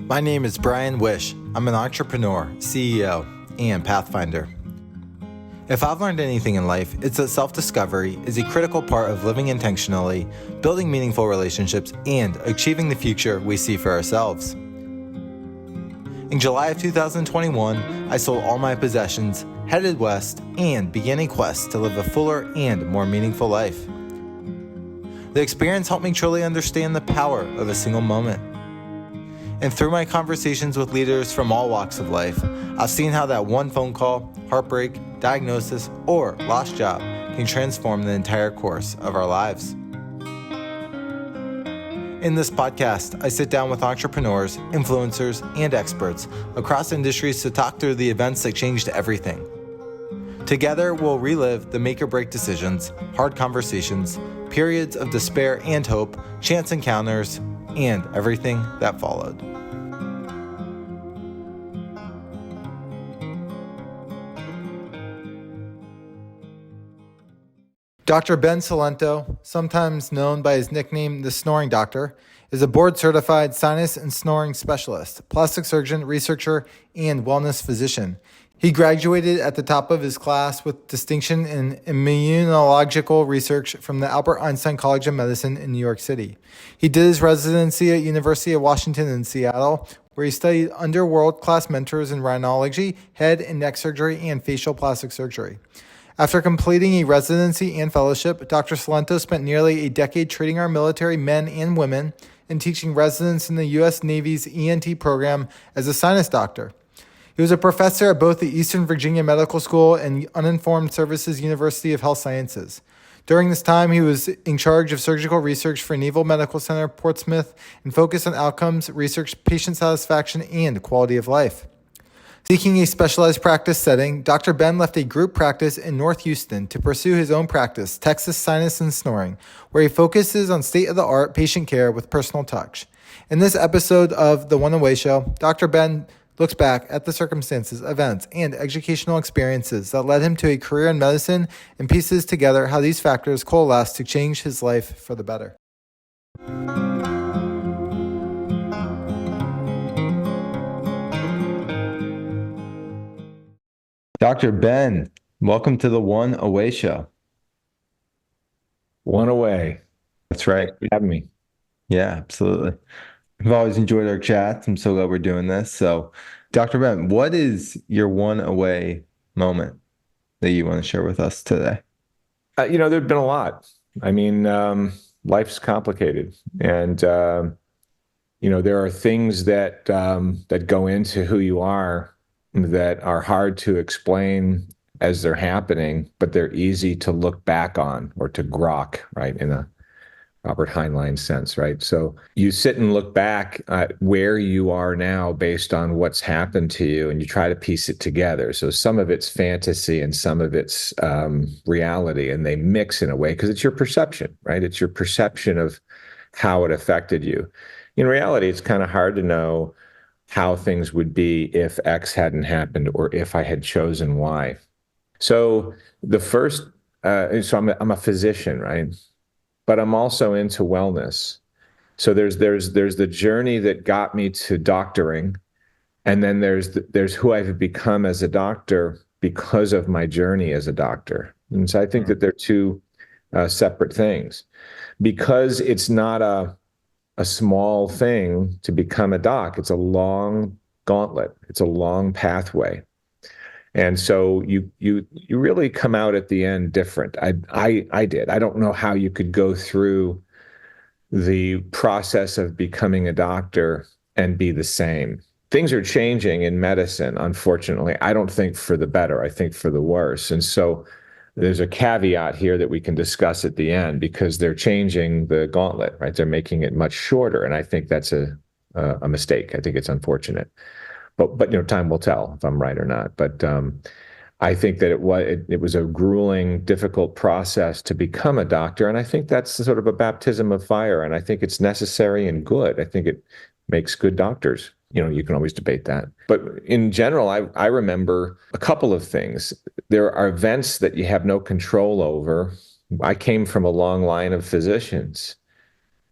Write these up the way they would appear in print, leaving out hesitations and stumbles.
My name is Brian Wish. I'm an entrepreneur, CEO, and pathfinder. If I've learned anything in life, it's that self-discovery is a critical part of living intentionally, building meaningful relationships, and achieving the future we see for ourselves. In July of 2021, I sold all my possessions, headed west, and began a quest to live a fuller and more meaningful life. The experience helped me truly understand the power of a single moment. And through my conversations with leaders from all walks of life, I've seen how that one phone call, heartbreak, diagnosis, or lost job can transform the entire course of our lives. In this podcast, I sit down with entrepreneurs, influencers, and experts across industries to talk through the events that changed everything. Together, we'll relive the make or break decisions, hard conversations, periods of despair and hope, chance encounters, and everything that followed. Dr. Ben Cilento, sometimes known by his nickname, the Snoring Doctor, is a board-certified sinus and snoring specialist, plastic surgeon, researcher, and wellness physician. He graduated at the top of his class with distinction in immunological research from the Albert Einstein College of Medicine in New York City. He did his residency at University of Washington in Seattle, where he studied under world-class mentors in rhinology, head and neck surgery, and facial plastic surgery. After completing a residency and fellowship, Dr. Cilento spent nearly a decade training our military men and women and teaching residents in the U.S. Navy's ENT program as a sinus doctor. He was a professor at both the Eastern Virginia Medical School and Uninformed Services University of Health Sciences. During this time, he was in charge of surgical research for Naval Medical Center Portsmouth and focused on outcomes, research, patient satisfaction, and quality of life. Seeking a specialized practice setting, Dr. Ben left a group practice in North Houston to pursue his own practice, Texas Sinus and Snoring, where he focuses on state-of-the-art patient care with personal touch. In this episode of The One Away Show, Dr. Ben looks back at the circumstances, events, and educational experiences that led him to a career in medicine and pieces together how these factors coalesced to change his life for the better. Dr. Ben, welcome to the One Away Show. One away. That's right. Thanks for having me. Yeah, absolutely. I've always enjoyed our chats. I'm so glad we're doing this. So, Dr. Ben, what is your one away moment that you want to share with us today? There've been a lot. I mean, life's complicated, and there are things that go into who you are that are hard to explain as they're happening, but they're easy to look back on or to grok, right, in a Robert Heinlein sense, right? So you sit and look back at where you are now based on what's happened to you, and you try to piece it together. So some of it's fantasy and some of it's reality, and they mix in a way because it's your perception, right? It's your perception of how it affected you. In reality, it's kind of hard to know how things would be if X hadn't happened or if I had chosen Y. So the first, I'm a physician, right? But I'm also into wellness. So there's the journey that got me to doctoring, and then there's who I've become as a doctor because of my journey as a doctor. And so I think that they're two separate things, because it's not a small thing to become a doc. It's a long gauntlet. It's a long pathway. And so you really come out at the end different. I did. I don't know how you could go through the process of becoming a doctor and be the same. Things are changing in medicine, unfortunately. I don't think for the better. I think for the worse. And so there's a caveat here that we can discuss at the end, because they're changing the gauntlet, right? They're making it much shorter, and I think that's a mistake. I think it's unfortunate, but time will tell if I'm right or not. But I think that it was a grueling, difficult process to become a doctor, and I think that's sort of a baptism of fire, and I think it's necessary and good. I think it makes good doctors. You can always debate that. But in general, I remember a couple of things. There are events that you have no control over. I came from a long line of physicians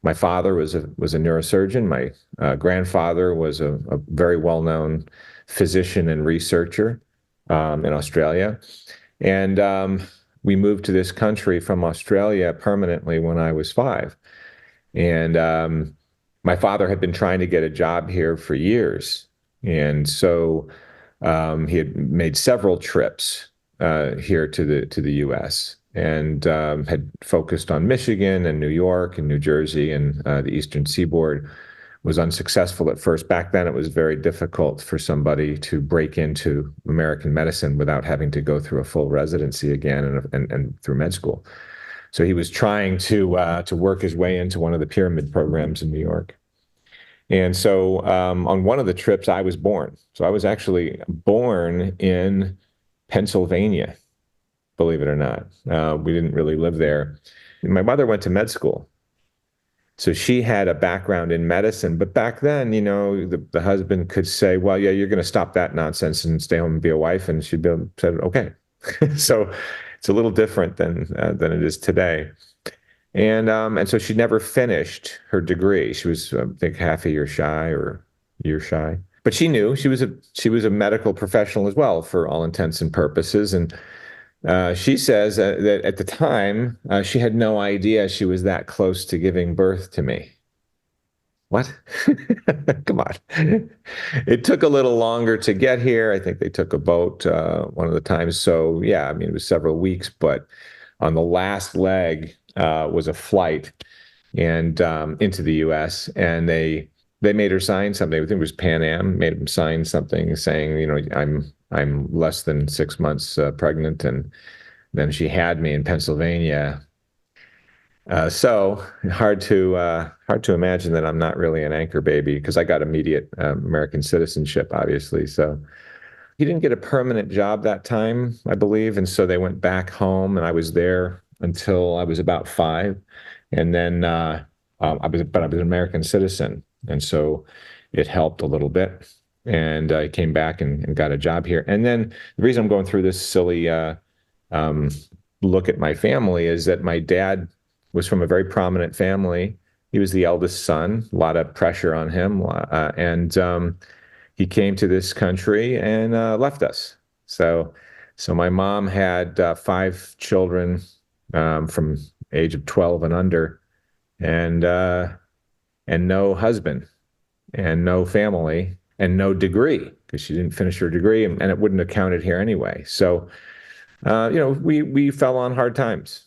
My father was a neurosurgeon. My grandfather was a very well-known physician and researcher in Australia. And we moved to this country from Australia permanently when I was 5. And my father had been trying to get a job here for years. And so he had made several trips here to the U.S. and had focused on Michigan and New York and New Jersey and the Eastern Seaboard. Was unsuccessful at first. Back then, it was very difficult for somebody to break into American medicine without having to go through a full residency again and through med school. So he was trying to work his way into one of the pyramid programs in New York. And so on one of the trips, I was born. So I was actually born in Pennsylvania, believe it or not. We didn't really live there. My mother went to med school. So she had a background in medicine. But back then, the husband could say, well, yeah, you're going to stop that nonsense and stay home and be a wife. And she'd said, okay. So it's a little different than it is today. And so she never finished her degree. She was, I think, half a year shy or year shy. But she knew she was a medical professional as well, for all intents and purposes. And she says that at the time she had no idea she was that close to giving birth to me. What? Come on. It took a little longer to get here. I think they took a boat one of the times. So yeah, I mean, it was several weeks, but on the last leg was a flight and into the U.S. and they made her sign something. I think it was Pan Am made them sign something saying, I'm less than 6 months pregnant, and then she had me in Pennsylvania. So hard to imagine that I'm not really an anchor baby, because I got immediate American citizenship, obviously. So he didn't get a permanent job that time, I believe, and so they went back home, and I was there until I was about 5, and then I was an American citizen, and so it helped a little bit. And I came back and got a job here. And then the reason I'm going through this silly look at my family is that my dad was from a very prominent family. He was the eldest son, a lot of pressure on him. And he came to this country and left us. So my mom had 5 children from age of 12 and under, and no husband and no family and no degree, because she didn't finish her degree, and it wouldn't have counted here anyway. So, we fell on hard times.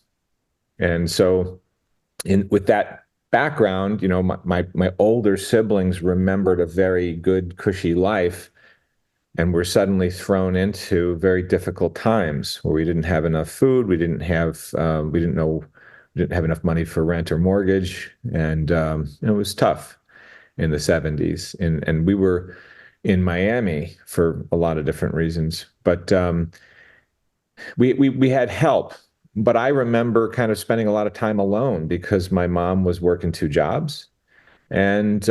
And so with that background, my older siblings remembered a very good, cushy life, and were suddenly thrown into very difficult times where we didn't have enough food, we didn't have enough money for rent or mortgage, and it was tough in the 70s. And we were in Miami for a lot of different reasons. But we had help. But I remember kind of spending a lot of time alone because my mom was working 2 jobs. And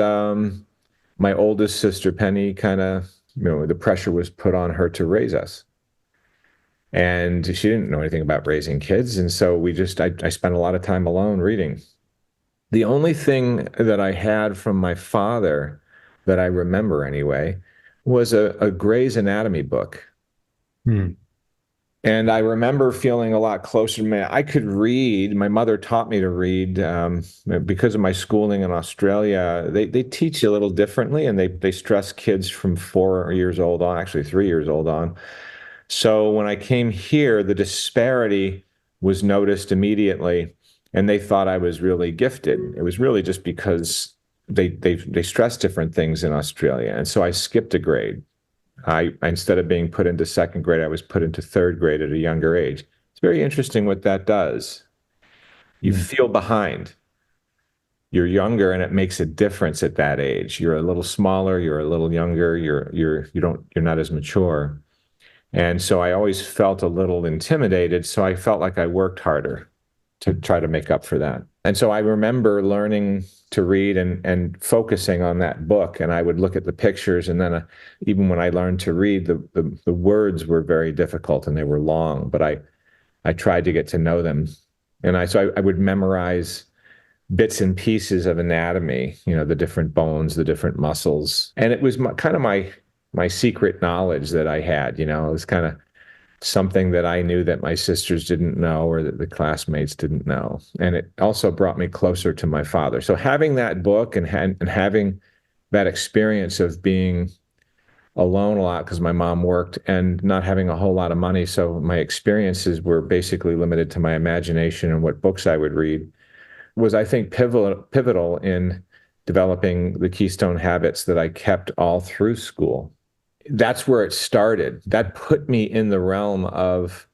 my oldest sister, Penny, kind of, the pressure was put on her to raise us. And she didn't know anything about raising kids. And so I spent a lot of time alone reading. The only thing that I had from my father that I remember anyway was a Gray's Anatomy book. Hmm. And I remember feeling a lot closer to me. I could read. My mother taught me to read because of my schooling in Australia. They teach you a little differently, and they stress kids from 4 years old on, actually 3 years old on. So when I came here, the disparity was noticed immediately, and they thought I was really gifted. It was really just because they stress different things in Australia. And so I skipped a grade. Instead of being put into 2nd grade, I was put into 3rd grade at a younger age. It's very interesting what that does. You feel behind. You're younger, and it makes a difference at that age. You're a little smaller, you're a little younger, you're not as mature. And so I always felt a little intimidated, so I felt like I worked harder to try to make up for that. And so I remember learning to read and focusing on that book, and I would look at the pictures, and then even when I learned to read, the words were very difficult and they were long, but I tried to get to know them. And I would memorize bits and pieces of anatomy, the different bones, the different muscles. And it was kind of my secret knowledge that I had, it was kind of something that I knew that my sisters didn't know or that the classmates didn't know. And it also brought me closer to my father. So having that book and having that experience of being alone a lot because my mom worked and not having a whole lot of money. So my experiences were basically limited to my imagination and what books I would read was, I think, pivotal in developing the keystone habits that I kept all through school. That's where it started. That put me in the realm of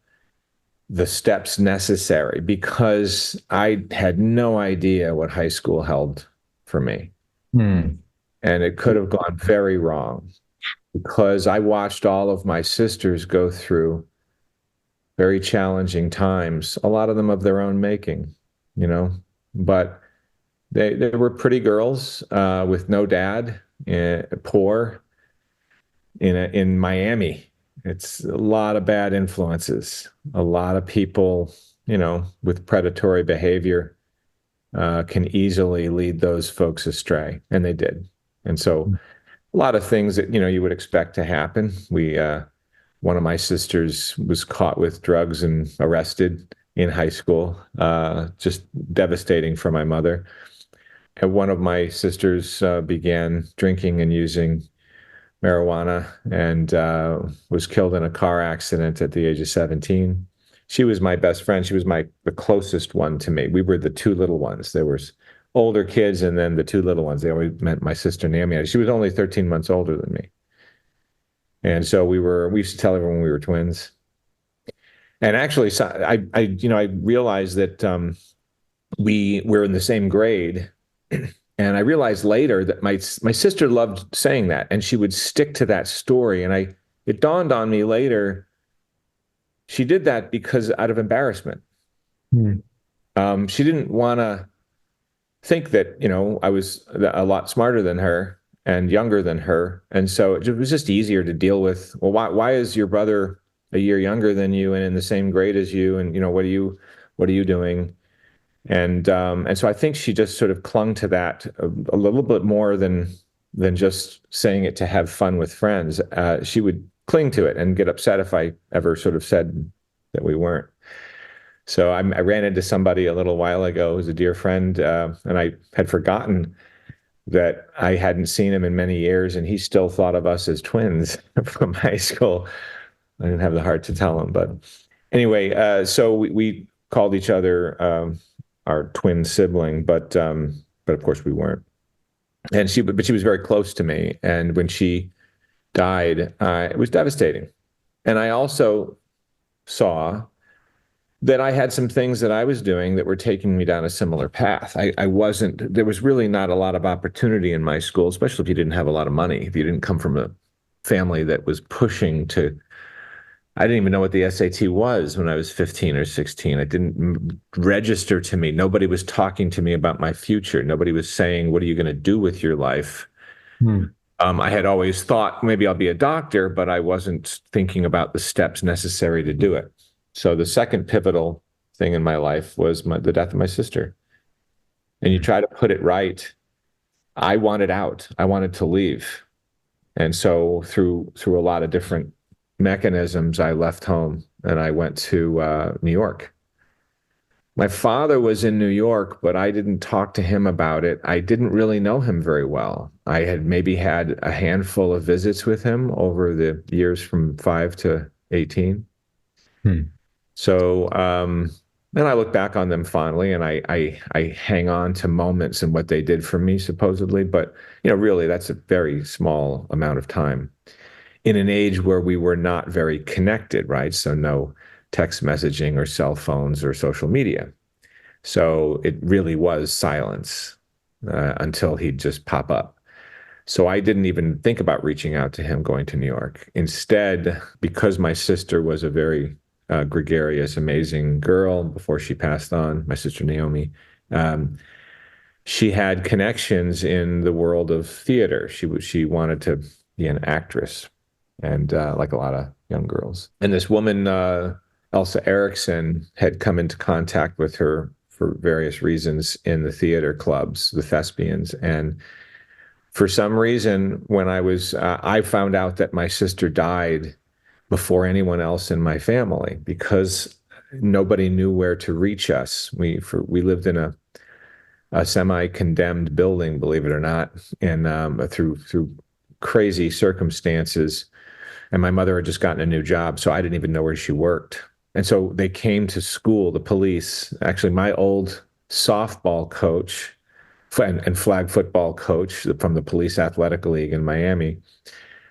the steps necessary because I had no idea what high school held for me. Hmm. And it could have gone very wrong because I watched all of my sisters go through very challenging times, a lot of them of their own making, you know, but they were pretty girls with no dad, poor in Miami. It's a lot of bad influences, a lot of people, with predatory behavior can easily lead those folks astray, and they did. And so a lot of things that, you would expect to happen. One of my sisters was caught with drugs and arrested in high school, just devastating for my mother. And one of my sisters began drinking and using marijuana and was killed in a car accident at the age of 17. She was my best friend. She was the closest one to me. We were the two little ones. There was older kids and then the two little ones. They always meant my sister Naomi. She was only 13 months older than me. And so we used to tell everyone we were twins. And actually, so I realized that we were in the same grade. And I realized later that my sister loved saying that, and she would stick to that story. And it dawned on me later, she did that because out of embarrassment. Hmm. She didn't want to think that, I was a lot smarter than her and younger than her. And so it was just easier to deal with. Well, why is your brother a year younger than you and in the same grade as you? And, what are you doing? And so I think she just sort of clung to that a little bit more than just saying it to have fun with friends. She would cling to it and get upset if I ever sort of said that we weren't. So I ran into somebody a little while ago who's a dear friend, and I had forgotten that I hadn't seen him in many years, and he still thought of us as twins from high school. I didn't have the heart to tell him, but anyway, so we called each other our twin sibling, but of course we weren't. And she was very close to me, and when she died, it was devastating. And I also saw that I had some things that I was doing that were taking me down a similar path. There was really not a lot of opportunity in my school, especially if you didn't have a lot of money, if you didn't come from a family that was pushing to. I didn't even know what the SAT was when I was 15 or 16. It didn't register to me. Nobody was talking to me about my future. Nobody was saying, what are you going to do with your life? Hmm. I had always thought maybe I'll be a doctor, but I wasn't thinking about the steps necessary to do it. So the second pivotal thing in my life was the death of my sister. And you try to put it right. I wanted out. I wanted to leave. And so through a lot of different mechanisms, I left home and I went to New York. My father was in New York, but I didn't talk to him about it. I didn't really know him very well. I had maybe had a handful of visits with him over the years from 5 to 18. Hmm. So, and I look back on them fondly, and I hang on to moments and what they did for me, supposedly. But really, that's a very small amount of time in an age where we were not very connected, right? So no text messaging or cell phones or social media. So it really was silence until he'd just pop up. So I didn't even think about reaching out to him going to New York. Instead, because my sister was a very gregarious, amazing girl before she passed on, my sister Naomi, she had connections in the world of theater. She wanted to be an actress, and like a lot of young girls. And this woman, Elsa Erickson, had come into contact with her for various reasons in the theater clubs, the thespians. And for some reason, when I found out that my sister died before anyone else in my family because nobody knew where to reach us. We lived in a semi-condemned building, believe it or not, and through crazy circumstances. And my mother had just gotten a new job, so I didn't even know where she worked. And so they came to school, the police. Actually, my old softball coach and flag football coach from the Police Athletic League in Miami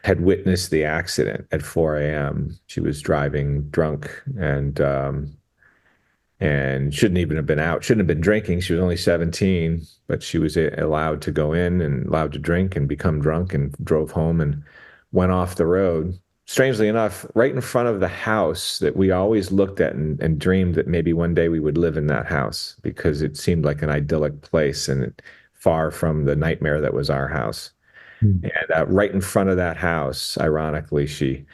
had witnessed the accident at 4 a.m. She was driving drunk and shouldn't even have been out, shouldn't have been drinking. She was only 17, but she was allowed to go in and allowed to drink and become drunk and drove home and went off the road. Strangely enough, right in front of the house that we always looked at and dreamed that maybe one day we would live in that house because it seemed like an idyllic place and far from the nightmare that was our house. Mm. And right in front of that house, ironically, she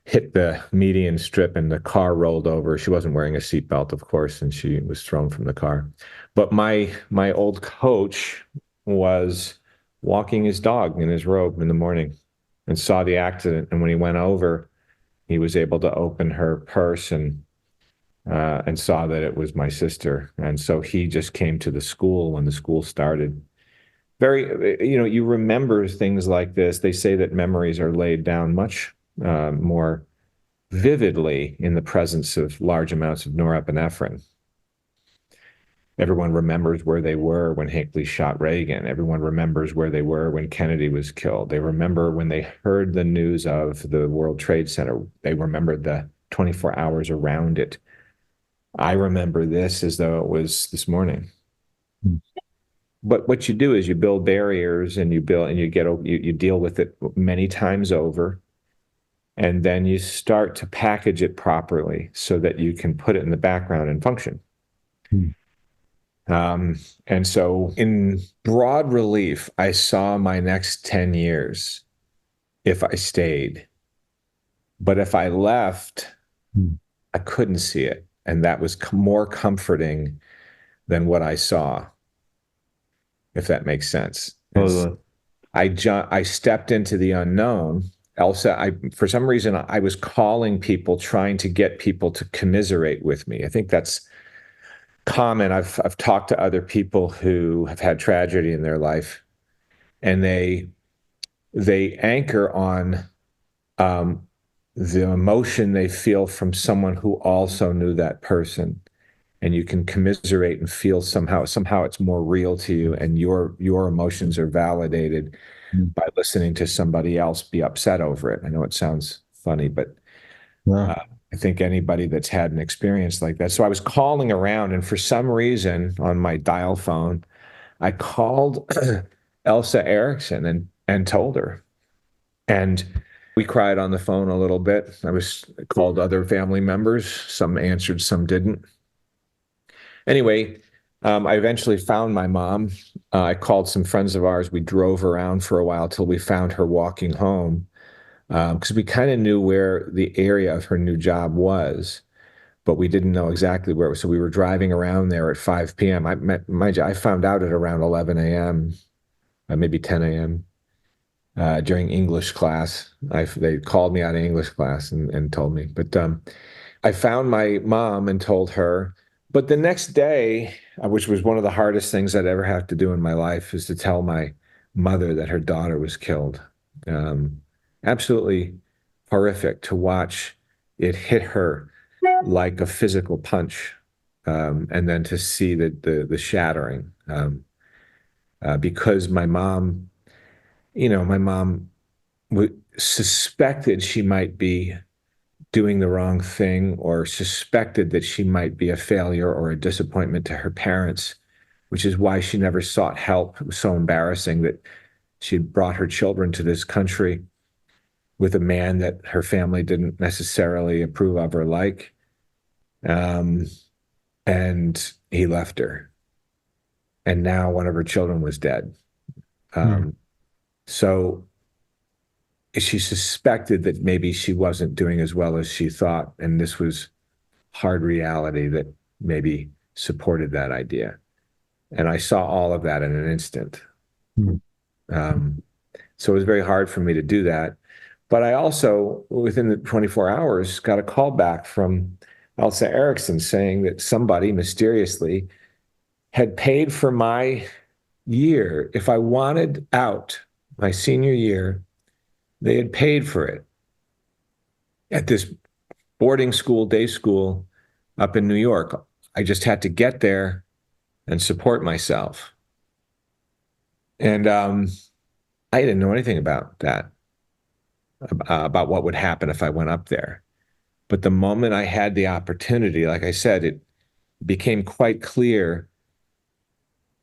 hit the median strip and the car rolled over. She wasn't wearing a seatbelt, of course, and she was thrown from the car. But my old coach was walking his dog in his robe in the morning and saw the accident. And when he went over, he was able to open her purse and saw that it was my sister. And so he just came to the school when the school started. You remember things like this. They say that memories are laid down much more vividly in the presence of large amounts of norepinephrine. Everyone remembers where they were when Hinckley shot Reagan. Everyone remembers where they were when Kennedy was killed. They remember when they heard the news of the World Trade Center. They remember the 24 hours around it. I remember this as though it was this morning. Mm. But what you do is you build barriers and you deal with it many times over. And then you start to package it properly so that you can put it in the background and function. Mm. And so in broad relief, I saw my next 10 years if I stayed. But if I left, I couldn't see it. And that was more comforting than what I saw, if that makes sense. Totally. I stepped into the unknown. Elsa, for some reason, I was calling people, trying to get people to commiserate with me. I think that's common. I've talked to other people who have had tragedy in their life, and they anchor on the emotion they feel from someone who also knew that person, and you can commiserate and feel somehow it's more real to you, and your emotions are validated by listening to somebody else be upset over it. I know it sounds funny, but I think anybody that's had an experience like that. So I was calling around, and for some reason on my dial phone, I called Elsa Erickson and told her. And we cried on the phone a little bit. Called other family members. Some answered, some didn't. Anyway, I eventually found my mom. I called some friends of ours. We drove around for a while till we found her walking home because we kind of knew where the area of her new job was, but we didn't know exactly where it was. So we were driving around there at 5 p.m. I found out at around 11 a.m., maybe 10 a.m. During English class. They called me out of English class and told me. But I found my mom and told her. But the next day, which was one of the hardest things I'd ever have to do in my life, is to tell my mother that her daughter was killed. Absolutely horrific to watch it hit her like a physical punch, and then to see the shattering. Because my mom, my mom suspected she might be doing the wrong thing or suspected that she might be a failure or a disappointment to her parents, which is why she never sought help. It was so embarrassing that she had brought her children to this country with a man that her family didn't necessarily approve of or like. And he left her. And now one of her children was dead. So she suspected that maybe she wasn't doing as well as she thought. And this was hard reality that maybe supported that idea. And I saw all of that in an instant. Hmm. Um, so it was very hard for me to do that. But I also, within the 24 hours, got a call back from Elsa Erickson saying that somebody mysteriously had paid for my year. If I wanted out my senior year, they had paid for it at this boarding school, day school up in New York. I just had to get there and support myself. And I didn't know anything about that, about what would happen if I went up there. But the moment I had the opportunity, like I said, it became quite clear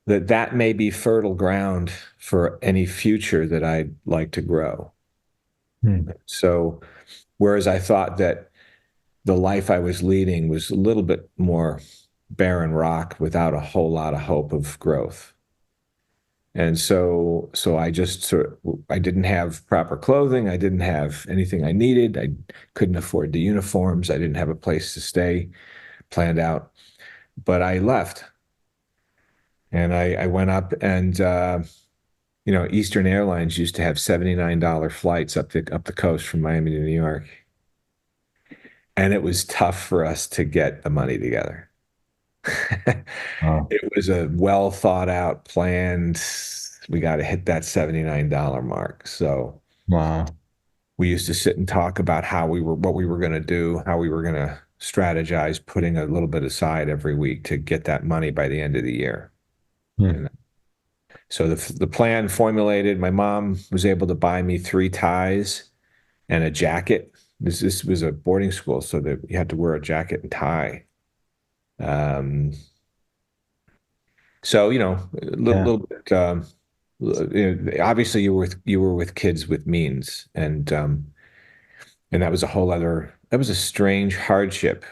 that that may be fertile ground for any future that I'd like to grow. Hmm. So, whereas I thought that the life I was leading was a little bit more barren rock without a whole lot of hope of growth. And so I just I didn't have proper clothing. I didn't have anything I needed. I couldn't afford the uniforms. I didn't have a place to stay planned out. But I left and I went up and Eastern Airlines used to have $79 flights up the coast from Miami to New York. And it was tough for us to get the money together. Wow. It was a well thought out planned. We got to hit that $79 mark. So Wow. we used to sit and talk about what we were going to do, how we were going to strategize, putting a little bit aside every week to get that money by the end of the year. Hmm. And so the plan formulated. My mom was able to buy me 3 ties and a jacket. This was a boarding school, so that you had to wear a jacket and tie. Um, so a little, Yeah. little bit. Obviously, you were with kids with means, and that was a whole other. That was a strange hardship.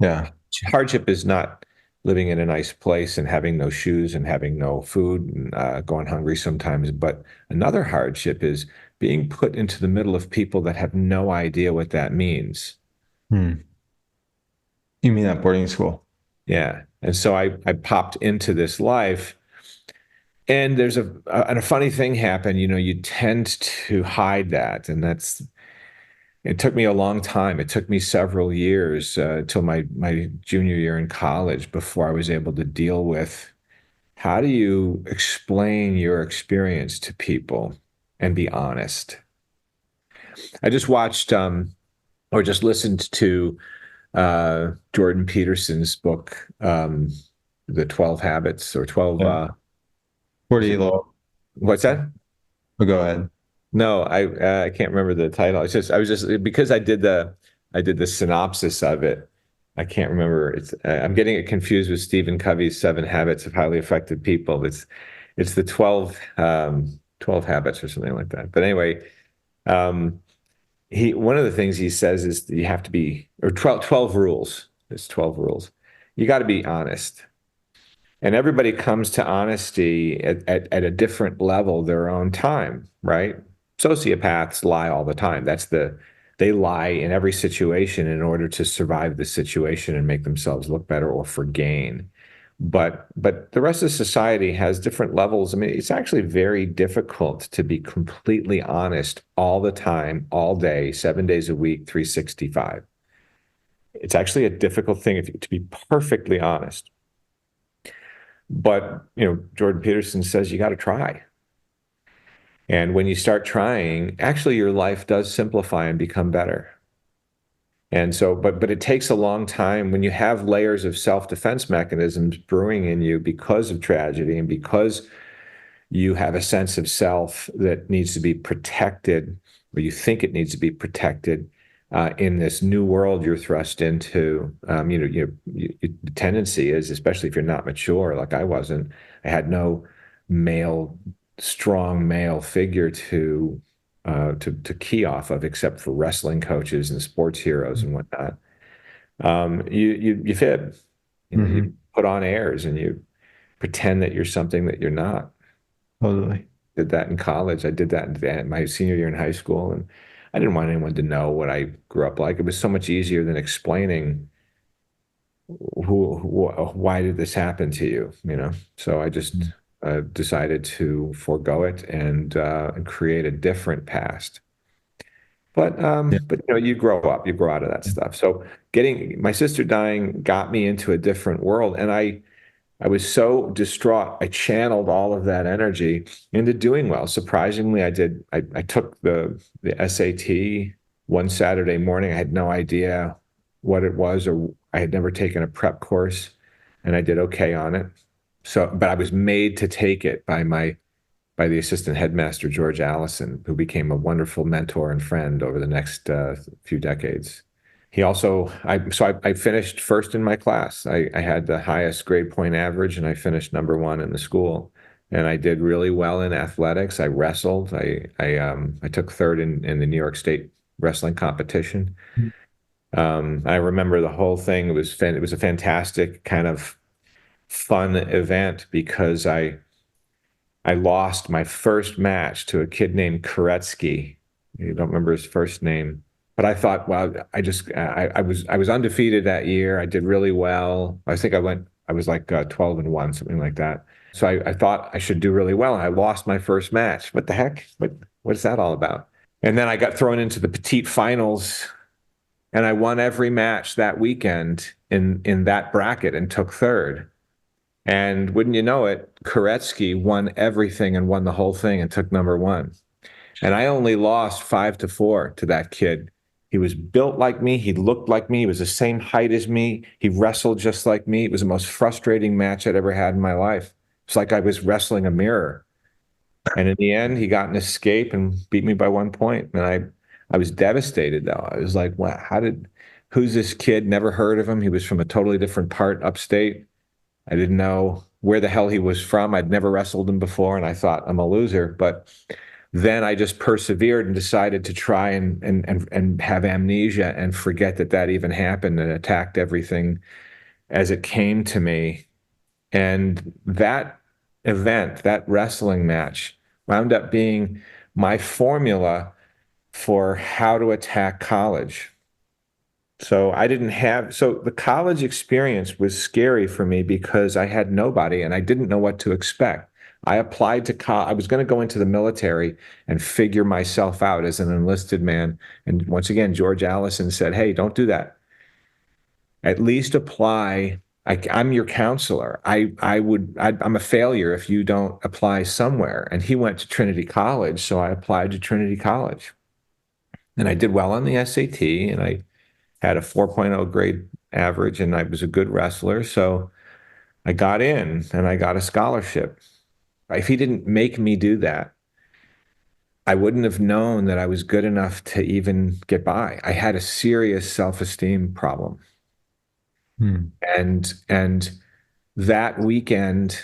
Yeah. Hardship is not living in a nice place and having no shoes and having no food and going hungry sometimes. But another hardship is being put into the middle of people that have no idea what that means. Hmm. You mean at boarding school? Yeah. And so I popped into this life. And there's a funny thing happened, you tend to hide that. And it took me a long time. It took me several years until my junior year in college before I was able to deal with how do you explain your experience to people and be honest. I just watched or just listened to Jordan Peterson's book, The 12 Habits or 12, Yeah. is 40 it, low. what's that? Oh, go ahead. No, I can't remember the title. I was just because I did the synopsis of it. I can't remember. I'm getting it confused with Stephen Covey's 7 Habits of Highly Effective People. It's the 12 habits or something like that. But anyway, um, one of the things he says is you have to be or 12 rules. There's 12 rules. You got to be honest. And everybody comes to honesty at a different level their own time, right? Sociopaths lie all the time. They lie in every situation in order to survive the situation and make themselves look better or for gain. But the rest of society has different levels. I mean, it's actually very difficult to be completely honest all the time, all day, 7 days a week, 365. It's actually a difficult thing to be perfectly honest. But, Jordan Peterson says you got to try. And when you start trying, actually your life does simplify and become better. And so, but it takes a long time when you have layers of self-defense mechanisms brewing in you because of tragedy and because you have a sense of self that needs to be protected, or you think it needs to be protected in this new world you're thrust into. The tendency is, especially if you're not mature, like I wasn't, I had no male, strong male figure to key off of, except for wrestling coaches and sports heroes and whatnot. You fib, Hmm. you put on airs and you pretend that you're something that you're not. Totally. Did that in college. I did that in my senior year in high school, and I didn't want anyone to know what I grew up like. It was so much easier than explaining why did this happen to you? So I just decided to forego it and create a different past. But you grow up, you grow out of that stuff. So getting my sister dying got me into a different world, and I was so distraught. I channeled all of that energy into doing well. Surprisingly, I did. I took the SAT one Saturday morning. I had no idea what it was, or I had never taken a prep course, and I did okay on it. So, but I was made to take it by the assistant headmaster, George Allison, who became a wonderful mentor and friend over the next few decades. He also, I finished first in my class. I had the highest grade point average, and I finished number one in the school. And I did really well in athletics. I wrestled. I took third in the New York State wrestling competition. I remember the whole thing. It was a fantastic kind of fun event because I lost my first match to a kid named Koretsky. You don't remember his first name, but I thought, well, I was undefeated that year. I did really well. I was like 12-1, something like that. So I thought I should do really well, and I lost my first match. What the heck? What's that all about? And then I got thrown into the petite finals, and I won every match that weekend in that bracket and took third. And wouldn't you know it, Koretsky won everything and won the whole thing and took number one. And I only lost 5-4 to that kid. He was built like me. He looked like me. He was the same height as me. He wrestled just like me. It was the most frustrating match I'd ever had in my life. It's like I was wrestling a mirror. And in the end, he got an escape and beat me by 1 point. And I was devastated though. I was like, wow, who's this kid? Never heard of him. He was from a totally different part upstate. I didn't know where the hell he was from. I'd never wrestled him before, and I thought I'm a loser. But then I just persevered and decided to try and have amnesia and forget that even happened, and attacked everything as it came to me. And that event, that wrestling match, wound up being my formula for how to attack college. So the college experience was scary for me because I had nobody and I didn't know what to expect. I applied to college. I was going to go into the military and figure myself out as an enlisted man. And once again, George Allison said, "Hey, don't do that. At least apply. I'm your counselor. I'm a failure if you don't apply somewhere." And he went to Trinity College, so I applied to Trinity College. And I did well on the SAT, and I had a 4.0 grade average, and I was a good wrestler. So I got in and I got a scholarship. If he didn't make me do that, I wouldn't have known that I was good enough to even get by. I had a serious self-esteem problem. And that weekend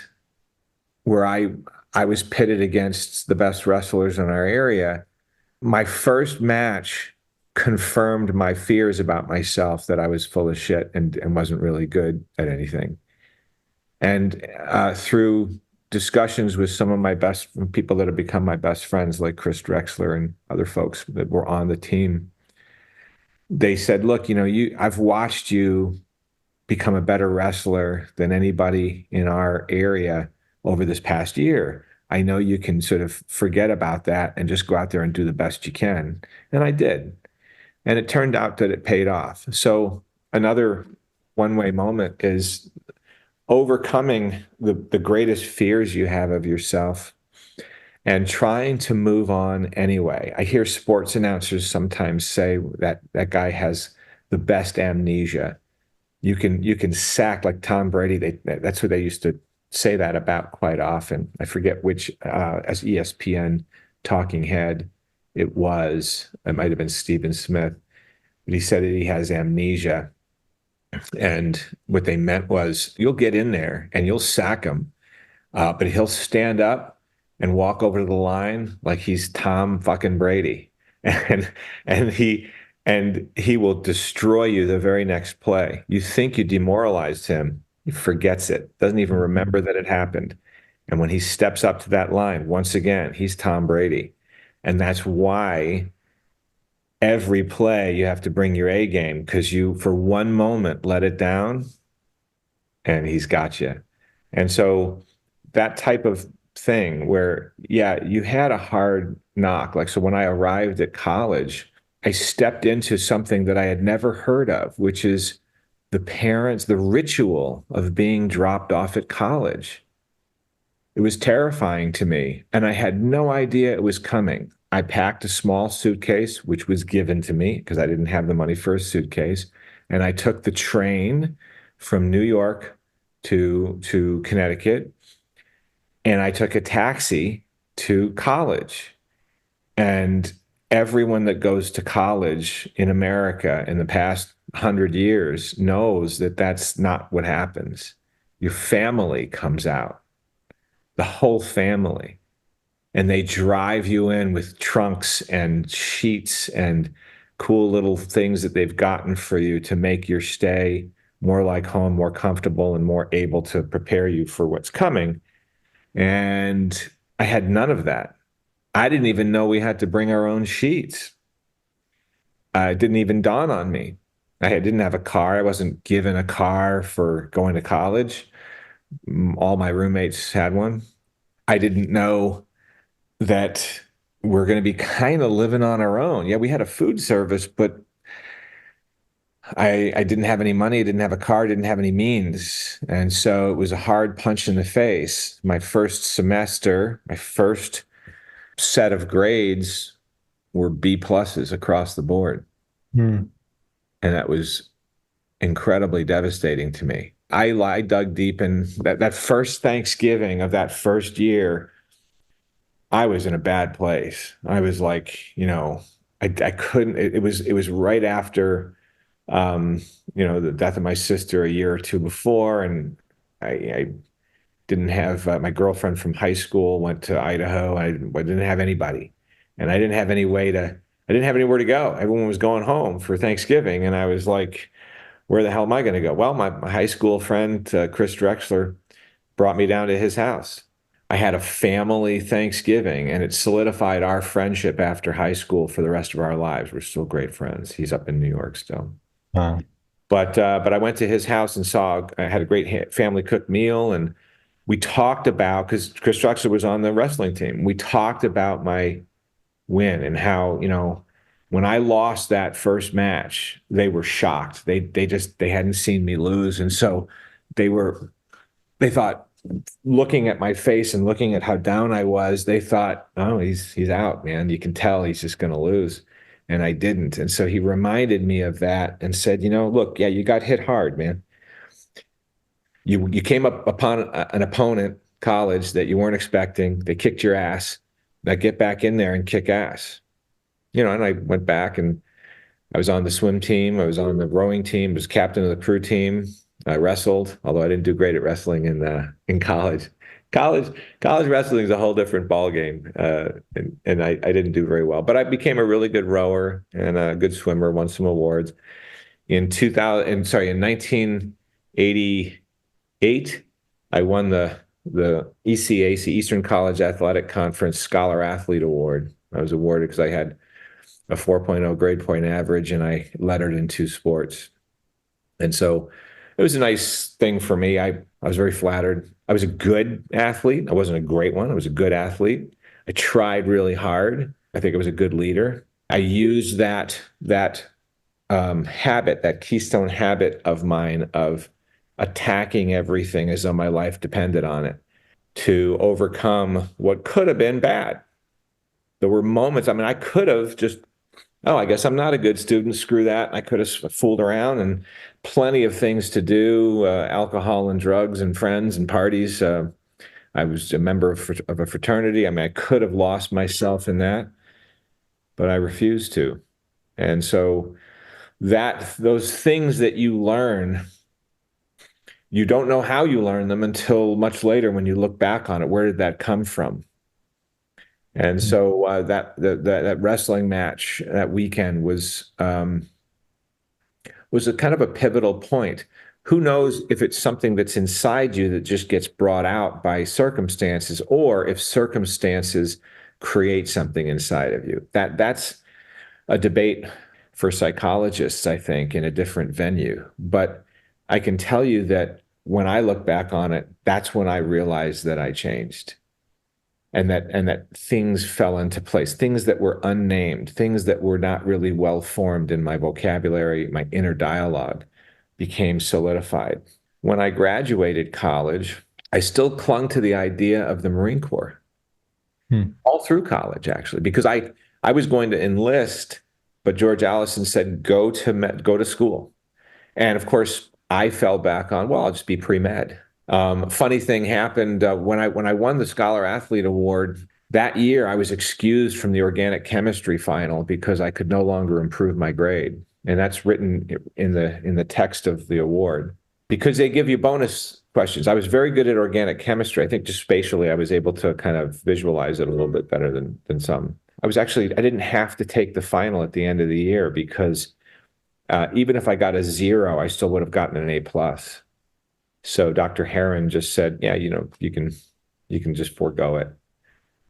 where I was pitted against the best wrestlers in our area, my first match confirmed my fears about myself, that I was full of shit and wasn't really good at anything. And through discussions with some of my best people that have become my best friends, like Chris Drexler and other folks that were on the team, they said, "Look, I've watched you become a better wrestler than anybody in our area over this past year. I know you can sort of forget about that and just go out there and do the best you can." And I did. And it turned out that it paid off. So another one-way moment is overcoming the greatest fears you have of yourself and trying to move on anyway. I hear sports announcers sometimes say that that guy has the best amnesia. You can sack like Tom Brady. That's what they used to say that about quite often. I forget which as ESPN talking head it was. It might have been Stephen Smith, but he said that he has amnesia. And what they meant was you'll get in there and you'll sack him, but he'll stand up and walk over to the line like he's Tom fucking Brady, and and he and he will destroy you the very next play. You think you demoralized him, he forgets it, doesn't even remember that it happened. And when he steps up to that line, once again, he's Tom Brady. And that's why every play you have to bring your A game, because you, for one moment, let it down and he's got you. And so that type of thing where, yeah, you had a hard knock. Like, so when I arrived at college, I stepped into something that I had never heard of, which is the ritual of being dropped off at college. It was terrifying to me, and I had no idea it was coming. I packed a small suitcase, which was given to me because I didn't have the money for a suitcase, and I took the train from New York to Connecticut, and I took a taxi to college. And everyone that goes to college in America in the past 100 years knows that that's not what happens. Your family comes out, the whole family, and they drive you in with trunks and sheets and cool little things that they've gotten for you to make your stay more like home, more comfortable, and more able to prepare you for what's coming. And I had none of that. I didn't even know we had to bring our own sheets. It didn't even dawn on me. Didn't have a car. I wasn't given a car for going to college. All my roommates had one. I didn't know that we're going to be kind of living on our own. Yeah, we had a food service, but I didn't have any money, I didn't have a car, didn't have any means. And so it was a hard punch in the face. My first semester, my first set of grades were B pluses across the board. Hmm. And that was incredibly devastating to me. I dug deep in that first Thanksgiving of that first year. I was in a bad place. I was like, I couldn't, it was right after, um, the death of my sister a year or two before. And I didn't have my girlfriend from high school went to Idaho. I didn't have anybody, and I didn't have anywhere to go. Everyone was going home for Thanksgiving, and I was like, where the hell am I going to go? Well, my high school friend, Chris Drexler, brought me down to his house. I had a family Thanksgiving, and it solidified our friendship after high school for the rest of our lives. We're still great friends. He's up in New York still. Wow. But I went to his house and I had a great family cooked meal, and we talked about, because Chris Drexler was on the wrestling team. We talked about my win and how, when I lost that first match, they were shocked. They hadn't seen me lose, and so they were they thought, looking at my face and looking at how down I was, they thought, oh, he's out, man. You can tell he's just going to lose. And I didn't. And so he reminded me of that and said, look, yeah, you got hit hard, man. You came up upon an opponent, college, that you weren't expecting. They kicked your ass. Now get back in there and kick ass. And I went back and I was on the swim team. I was on the rowing team. I was captain of the crew team. I wrestled, although I didn't do great at wrestling in college. College wrestling is a whole different ballgame, and I didn't do very well. But I became a really good rower and a good swimmer. Won some awards in 1988. I won the ECAC, Eastern College Athletic Conference Scholar Athlete Award. I was awarded because I had a 4.0 grade point average and I lettered in two sports. And so it was a nice thing for me. I was very flattered. I was a good athlete. I wasn't a great one. I was a good athlete. I tried really hard. I think I was a good leader. I used that habit, that keystone habit of mine of attacking everything as though my life depended on it, to overcome what could have been bad. There were moments, I could have just, oh, I guess I'm not a good student. Screw that. I could have fooled around, and plenty of things to do, alcohol and drugs and friends and parties. I was a member of a fraternity. I could have lost myself in that, but I refused to. And so those things that you learn, you don't know how you learn them until much later when you look back on it. Where did that come from? And so that wrestling match that weekend was a kind of a pivotal point. Who knows if it's something that's inside you that just gets brought out by circumstances, or if circumstances create something inside of you. That's a debate for psychologists, I think, in a different venue. But I can tell you that when I look back on it, that's when I realized that I changed and that things fell into place, things that were unnamed, things that were not really well formed in my vocabulary, my inner dialogue became solidified. When I graduated college, I still clung to the idea of the Marine Corps Hmm. all through college, actually, because I was going to enlist, but George Allison said, go to school. And of course, I fell back on, well, I'll just be pre-med. Funny thing happened when I won the Scholar Athlete Award that year. I was excused from the organic chemistry final because I could no longer improve my grade, and that's written in the text of the award because they give you bonus questions. I was very good at organic chemistry. I think just spatially, I was able to kind of visualize it a little bit better than some. I didn't have to take the final at the end of the year because even if I got a zero, I still would have gotten an A plus. So Dr. Heron just said, yeah, you can just forego it,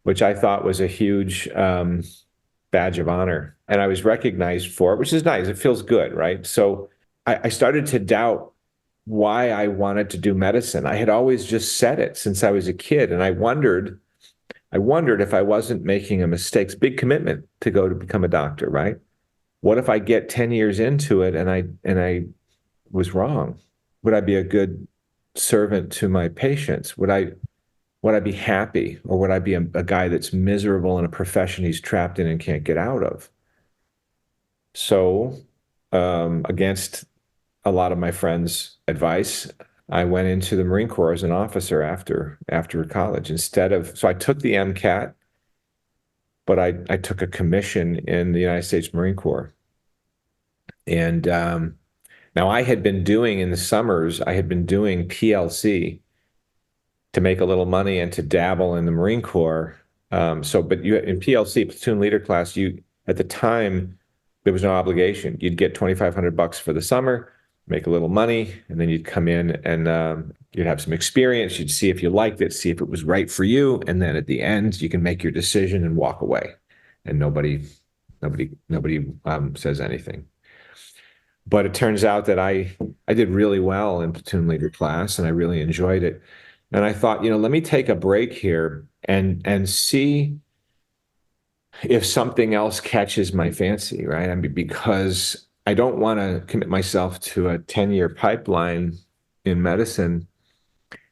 which I thought was a huge badge of honor. And I was recognized for it, which is nice. It feels good, right? So I started to doubt why I wanted to do medicine. I had always just said it since I was a kid. And I wondered if I wasn't making a mistake. It's a big commitment to go to become a doctor, right? What if I get 10 years into it and I was wrong? Would I be a good servant to my patients? Would I be happy, or would I be a guy that's miserable in a profession he's trapped in and can't get out of? So, against a lot of my friends' advice, I went into the Marine Corps as an officer after college. So I took the MCAT, but I took a commission in the United States Marine Corps. And now I had been doing in the summers, I had been doing PLC to make a little money and to dabble in the Marine Corps. But you in PLC, platoon leader class, you at the time there was no obligation. You'd get $2,500 for the summer, make a little money, and then you'd come in and you'd have some experience. You'd see if you liked it, see if it was right for you, and then at the end you can make your decision and walk away, and nobody says anything. But it turns out that I did really well in platoon leader class, and I really enjoyed it. And I thought, let me take a break here and see if something else catches my fancy, right? I mean, because I don't want to commit myself to a 10-year pipeline in medicine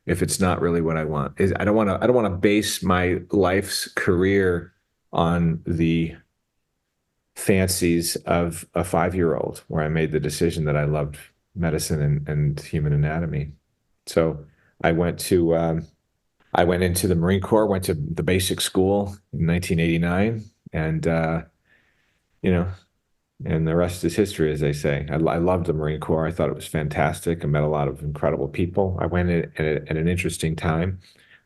if it's not really what I want. I don't want to base my life's career on the fancies of a 5-year-old where I made the decision that I loved medicine and human anatomy. So I went to I went into the Marine Corps, went to the basic school in 1989, and you know, and the rest is history, as they say. I loved the Marine Corps. I thought it was fantastic. I met a lot of incredible people. I went at an interesting time.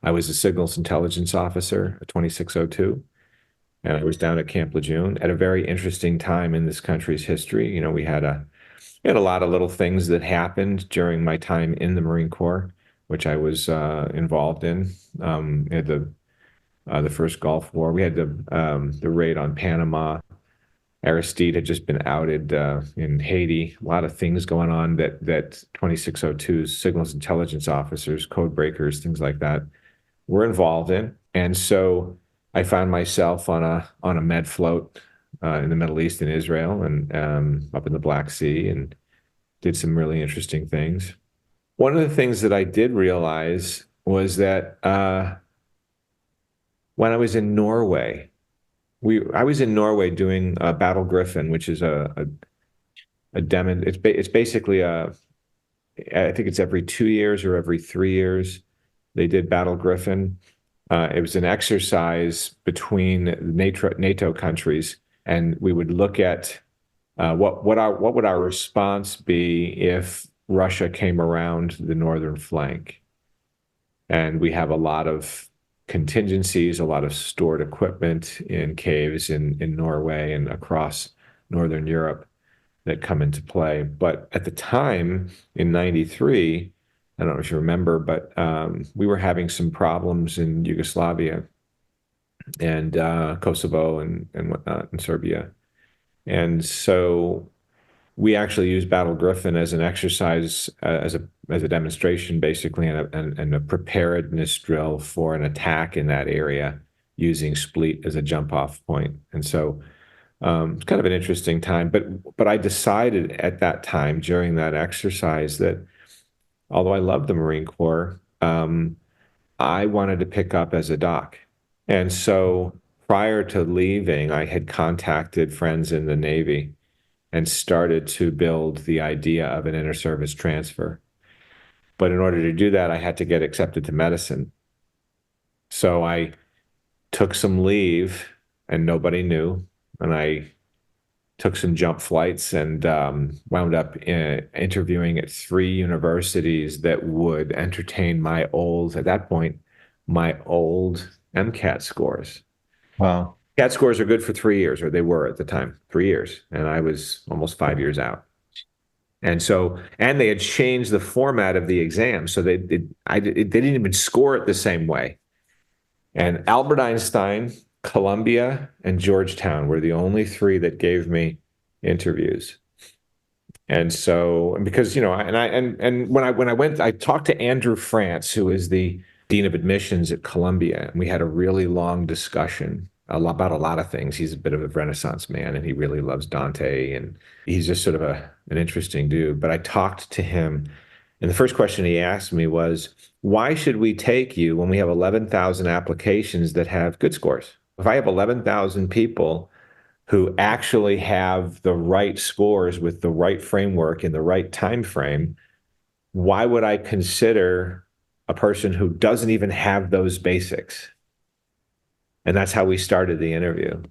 I was a signals intelligence officer, a 2602, and I was down at Camp Lejeune at a very interesting time in this country's history. We had a lot of little things that happened during my time in the Marine Corps, which I was involved in. We had the first Gulf War. We had the raid on Panama. Aristide had just been outed in Haiti. A lot of things going on that 2602's signals intelligence officers, code breakers, things like that, were involved in. And so I found myself on a med float in the Middle East in Israel and up in the Black Sea, and did some really interesting things. One of the things that I did realize was that when I was in Norway, I was in Norway doing Battle Griffin, which is a demo. It's basically I think it's every 2 years or every 3 years they did Battle Griffin. It was an exercise between NATO countries, and we would look at what would our response be if Russia came around the northern flank. And we have a lot of contingencies, a lot of stored equipment in caves in Norway and across Northern Europe that come into play. But at the time in 93, I don't know if you remember, but we were having some problems in Yugoslavia and Kosovo and whatnot in Serbia. And so we actually use Battle Griffin as an exercise, as a demonstration, basically, and a preparedness drill for an attack in that area using Spleet as a jump off point. And so it's kind of an interesting time. But I decided at that time during that exercise that although I loved the Marine Corps, I wanted to pick up as a doc. And so prior to leaving, I had contacted friends in the Navy and started to build the idea of an inter-service transfer. But in order to do that, I had to get accepted to medicine. So I took some leave and nobody knew. And I took some jump flights and wound up interviewing at 3 universities that would entertain at that point, my old MCAT scores. Wow. CAT scores are good for 3 years, or they were at the time, 3 years. And I was almost 5 years out. And they had changed the format of the exam. So they didn't even score it the same way. And Albert Einstein, Columbia, and Georgetown were the only 3 that gave me interviews. And so, because, when I went, I talked to Andrew France, who is the dean of admissions at Columbia, and we had a really long discussion about a lot of things. He's a bit of a Renaissance man, and he really loves Dante, and he's just sort of an interesting dude. But I talked to him, and the first question he asked me was, why should we take you when we have 11,000 applications that have good scores? If I have 11,000 people who actually have the right scores with the right framework in the right time frame, why would I consider a person who doesn't even have those basics? And that's how we started the interview.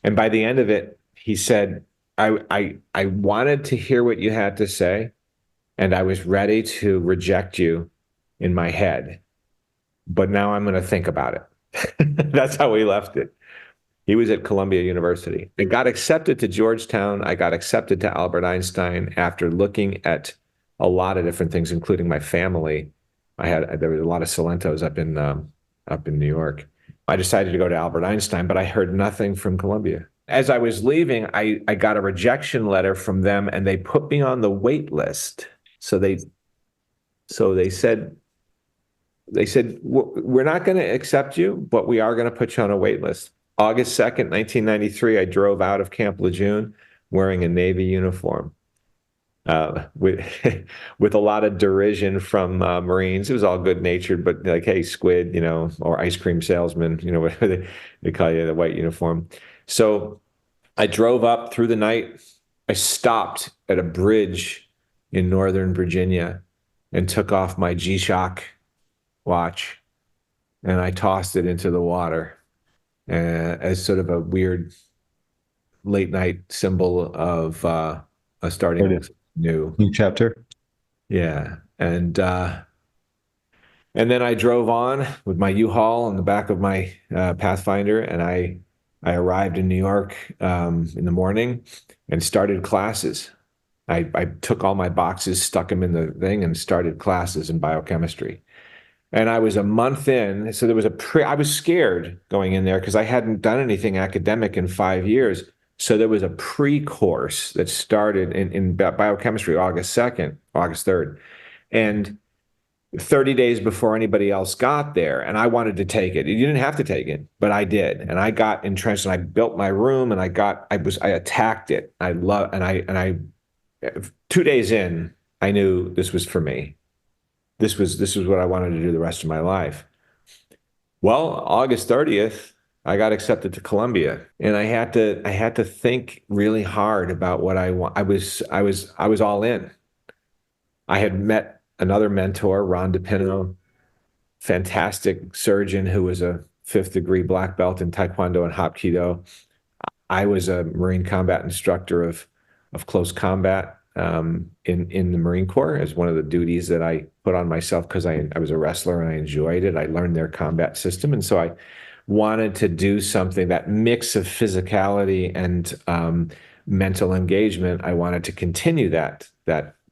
And by the end of it, he said, I wanted to hear what you had to say, and I was ready to reject you in my head, but now I'm going to think about it. That's how we left it. He was at Columbia University. I got accepted to Georgetown. I got accepted to Albert Einstein after looking at a lot of different things, including my family. There was a lot of Cilentos up in New York. I decided to go to Albert Einstein, but I heard nothing from Columbia. As I was leaving, I got a rejection letter from them, and they put me on the wait list. So they said, we're not going to accept you, but we are going to put you on a wait list. August 2nd, 1993, I drove out of Camp Lejeune wearing a Navy uniform with with a lot of derision from Marines. It was all good-natured, but like, hey, squid, or ice cream salesman, whatever they call you, the white uniform. So I drove up through the night. I stopped at a bridge in Northern Virginia and took off my G-Shock watch, and I tossed it into the water as sort of a weird late night symbol of a starting new chapter. Yeah. And then I drove on with my U-Haul in the back of my Pathfinder, and I arrived in New York in the morning and started classes. I took all my boxes, stuck them in the thing, and started classes in biochemistry. And I was a month in, so I was scared going in there because I hadn't done anything academic in 5 years. So there was a pre-course that started in biochemistry August 3rd. And 30 days before anybody else got there, and I wanted to take it. You didn't have to take it, but I did. And I got entrenched, and I built my room, and I attacked it. I 2 days in, I knew this was for me. This was what I wanted to do the rest of my life. Well, August 30th, I got accepted to Columbia, and I had to think really hard about what I want. I was all in. I had met another mentor, Ron DePino, fantastic surgeon who was a 5th-degree black belt in Taekwondo and Hapkido. I was a Marine combat instructor of close combat in the Marine Corps as one of the duties that I put on myself because I was a wrestler and I enjoyed it. I learned their combat system. And so I wanted to do something, that mix of physicality and mental engagement. I wanted to continue that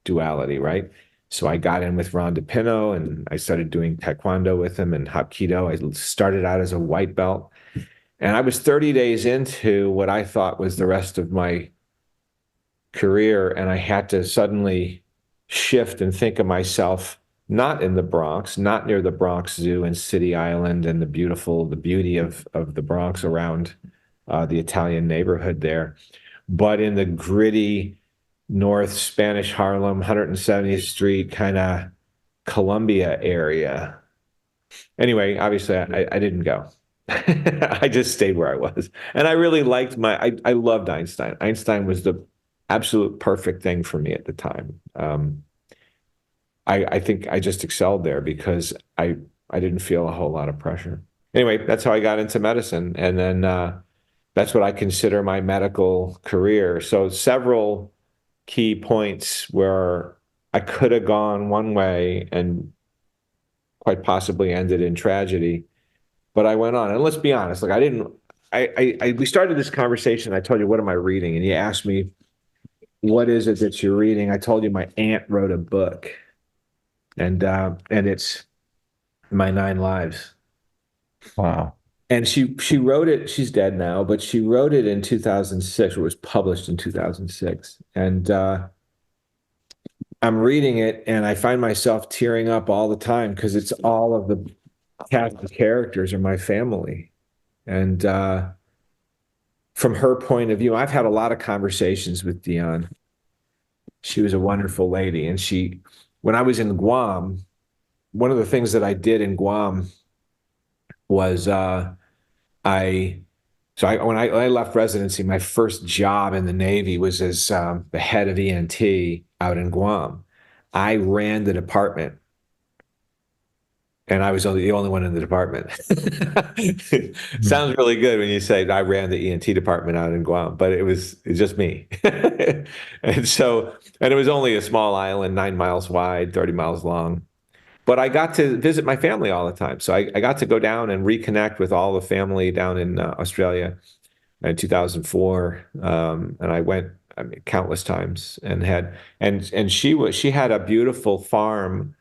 duality, right? So I got in with Ron DePino, and I started doing Taekwondo with him and Hapkido. I started out as a white belt, and I was 30 days into what I thought was the rest of my career, and I had to suddenly shift and think of myself not in the Bronx, not near the Bronx Zoo and City Island and the beauty of the Bronx around the Italian neighborhood there, but in the gritty North Spanish Harlem, 170th Street kind of Columbia area. Anyway, obviously I didn't go. I just stayed where I was. And I really liked I loved Einstein. Einstein was the absolute perfect thing for me at the time. I think I just excelled there because I didn't feel a whole lot of pressure. Anyway, that's how I got into medicine. And then that's what I consider my medical career. So several key points where I could have gone one way and quite possibly ended in tragedy. But I went on. And let's be honest, like I didn't, we started this conversation. I told you, what am I reading? And you asked me, what is it that you're reading? I told you my aunt wrote a book, and it's My Nine Lives. Wow. And she wrote it, she's dead now, but she wrote it in 2006. It was published in 2006. And I'm reading it and I find myself tearing up all the time because it's all of the cast of characters are my family. And from her point of view, I've had a lot of conversations with Dion. She was a wonderful lady. And when I was in Guam, one of the things that I did in Guam was I, when I left residency, my first job in the Navy was as the head of ENT out in Guam. I ran the department, and I was the only one in the department. Hmm. Sounds really good when you say I ran the ENT department out in Guam, but it's just me. And it was only a small island, 9 miles wide, 30 miles long. But I got to visit my family all the time. So I got to go down and reconnect with all the family down in Australia in 2004. And I went, I mean, countless times and she had a beautiful farm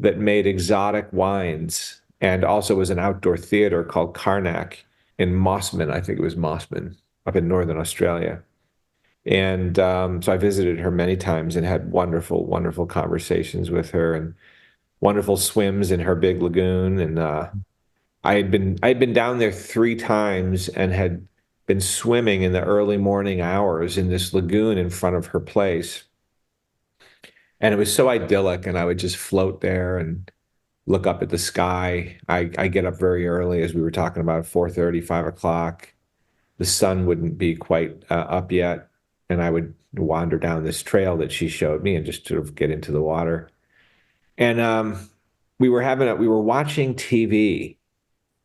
that made exotic wines and also was an outdoor theater called Karnak in Mossman. I think it was Mossman up in Northern Australia. And so I visited her many times and had wonderful, wonderful conversations with her and wonderful swims in her big lagoon. And I had been down there 3 times and had been swimming in the early morning hours in this lagoon in front of her place. And it was so idyllic, and I would just float there and look up at the sky. I get up very early, as we were talking about, 4:30, 5 o'clock. The sun wouldn't be quite up yet, and I would wander down this trail that she showed me and just sort of get into the water. And we were watching TV,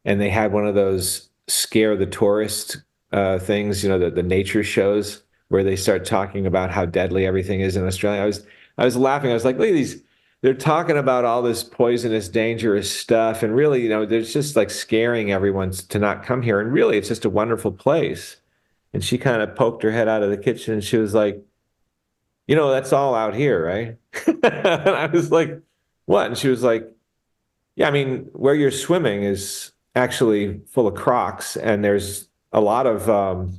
and they had one of those scare the tourist things, the nature shows where they start talking about how deadly everything is in Australia. I was laughing. I was like, look at these. They're talking about all this poisonous, dangerous stuff, and really, there's just like scaring everyone to not come here. And really, it's just a wonderful place. And she kind of poked her head out of the kitchen, and she was like, that's all out here, right? And I was like, what? And she was like, yeah, I mean, where you're swimming is actually full of crocs, and there's a lot of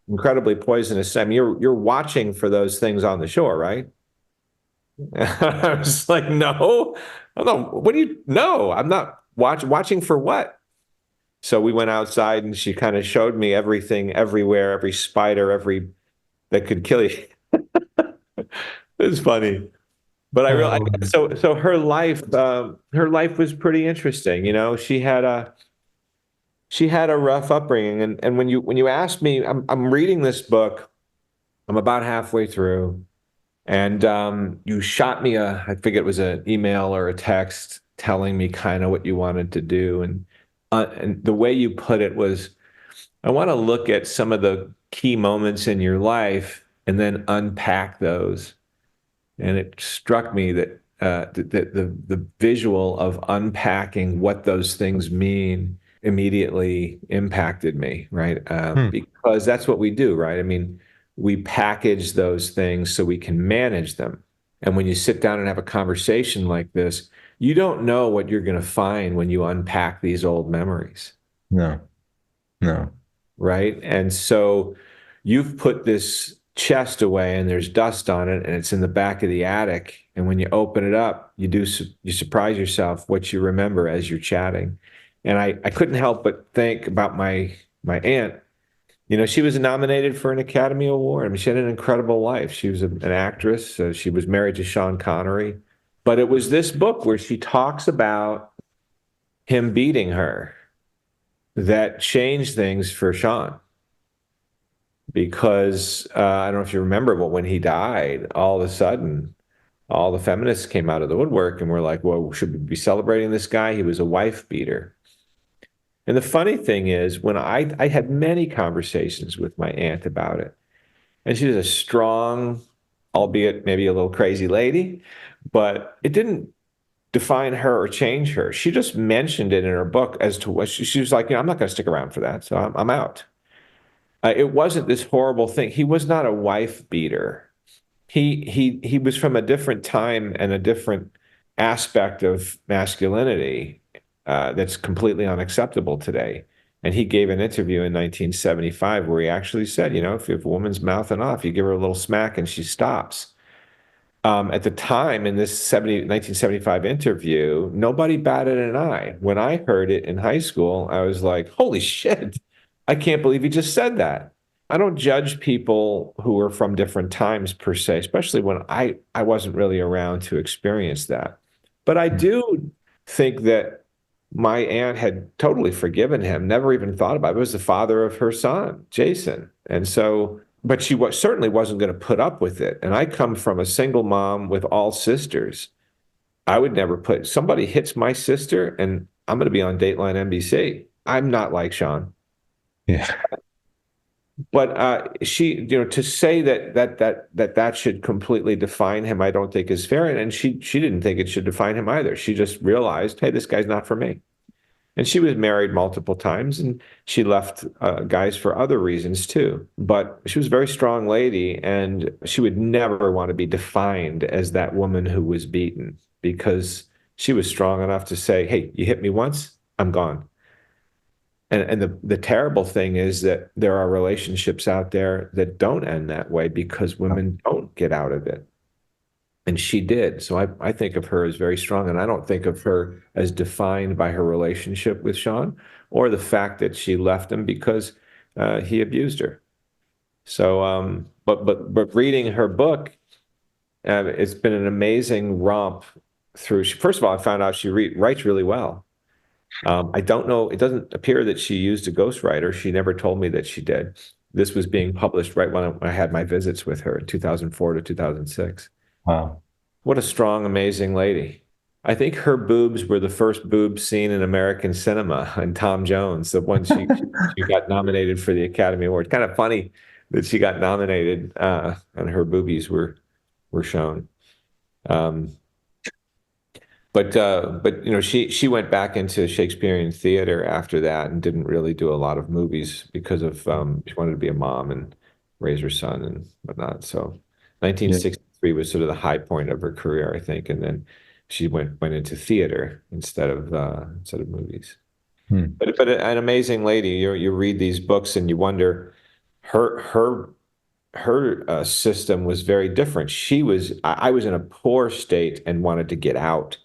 incredibly poisonous. I mean, you're watching for those things on the shore, right? I was like, no, I'm not. What do you? No, I'm not watching for what? So we went outside, and she kind of showed me everything, everywhere, every spider, every that could kill you. It's funny. But I really Um, so her life was pretty interesting. She had a rough upbringing, and when you asked me, I'm reading this book. I'm about halfway through, and you shot me I forget it was an email or a text telling me kind of what you wanted to do, and the way you put it was, I want to look at some of the key moments in your life and then unpack those. And it struck me that the visual of unpacking what those things mean immediately impacted me, right? hmm. Because that's what we do, right? I mean, we package those things so we can manage them. And when you sit down and have a conversation like this, you don't know what you're going to find when you unpack these old memories, No, no. right? And so you've put this chest away and there's dust on it and it's in the back of the attic. And when you open it up, you surprise yourself what you remember as you're chatting. And I couldn't help but think about my aunt. You know, she was nominated for an Academy Award. I mean, she had an incredible life. She was an actress. She was married to Sean Connery. But it was this book where she talks about him beating her that changed things for Sean. Because I don't know if you remember, but when he died, all of a sudden, all the feminists came out of the woodwork and were like, well, should we be celebrating this guy? He was a wife beater. And the funny thing is, when I had many conversations with my aunt about it, and she was a strong, albeit maybe a little crazy lady, but it didn't define her or change her. She just mentioned it in her book as to what she was like, I'm not going to stick around for that, so I'm out. It wasn't this horrible thing. He was not a wife beater. He was from a different time and a different aspect of masculinity that's completely unacceptable today. And he gave an interview in 1975 where he actually said, if a woman's mouthing off, you give her a little smack and she stops. At the time in this 1975 interview, nobody batted an eye. When I heard it in high school, I was like, holy shit, I can't believe he just said that. I don't judge people who are from different times per se, especially when I wasn't really around to experience that. But I do think that my aunt had totally forgiven him, never even thought about it. It was the father of her son, Jason. And so, but certainly wasn't going to put up with it. And I come from a single mom with all sisters. I would never somebody hits my sister and I'm going to be on Dateline NBC. I'm not like Sean. Yeah. But to say that should completely define him, I don't think is fair. And she didn't think it should define him either. She just realized, hey, this guy's not for me. And she was married multiple times, and she left guys for other reasons too. But she was a very strong lady, and she would never want to be defined as that woman who was beaten because she was strong enough to say, hey, you hit me once, I'm gone. And the terrible thing is that there are relationships out there that don't end that way because women don't get out of it. And she did. So I think of her as very strong. And I don't think of her as defined by her relationship with Sean or the fact that she left him because he abused her. So, but reading her book, it's been an amazing romp through. First of all, I found out she writes really well. I don't know. It doesn't appear that she used a ghostwriter. She never told me that she did. This was being published right when I had my visits with her in 2004 to 2006. Wow. What a strong, amazing lady. I think her boobs were the first boobs seen in American cinema in Tom Jones, the one she got nominated for the Academy Award. Kind of funny that she got nominated and her boobies were shown. Um, but she went back into Shakespearean theater after that and didn't really do a lot of movies because of she wanted to be a mom and raise her son and whatnot. So Yeah. 1963 was sort of the high point of her career, I think, and then she went into theater instead of movies. But an amazing lady. You read these books and you wonder her system was very different. I was in a poor state and wanted to get out.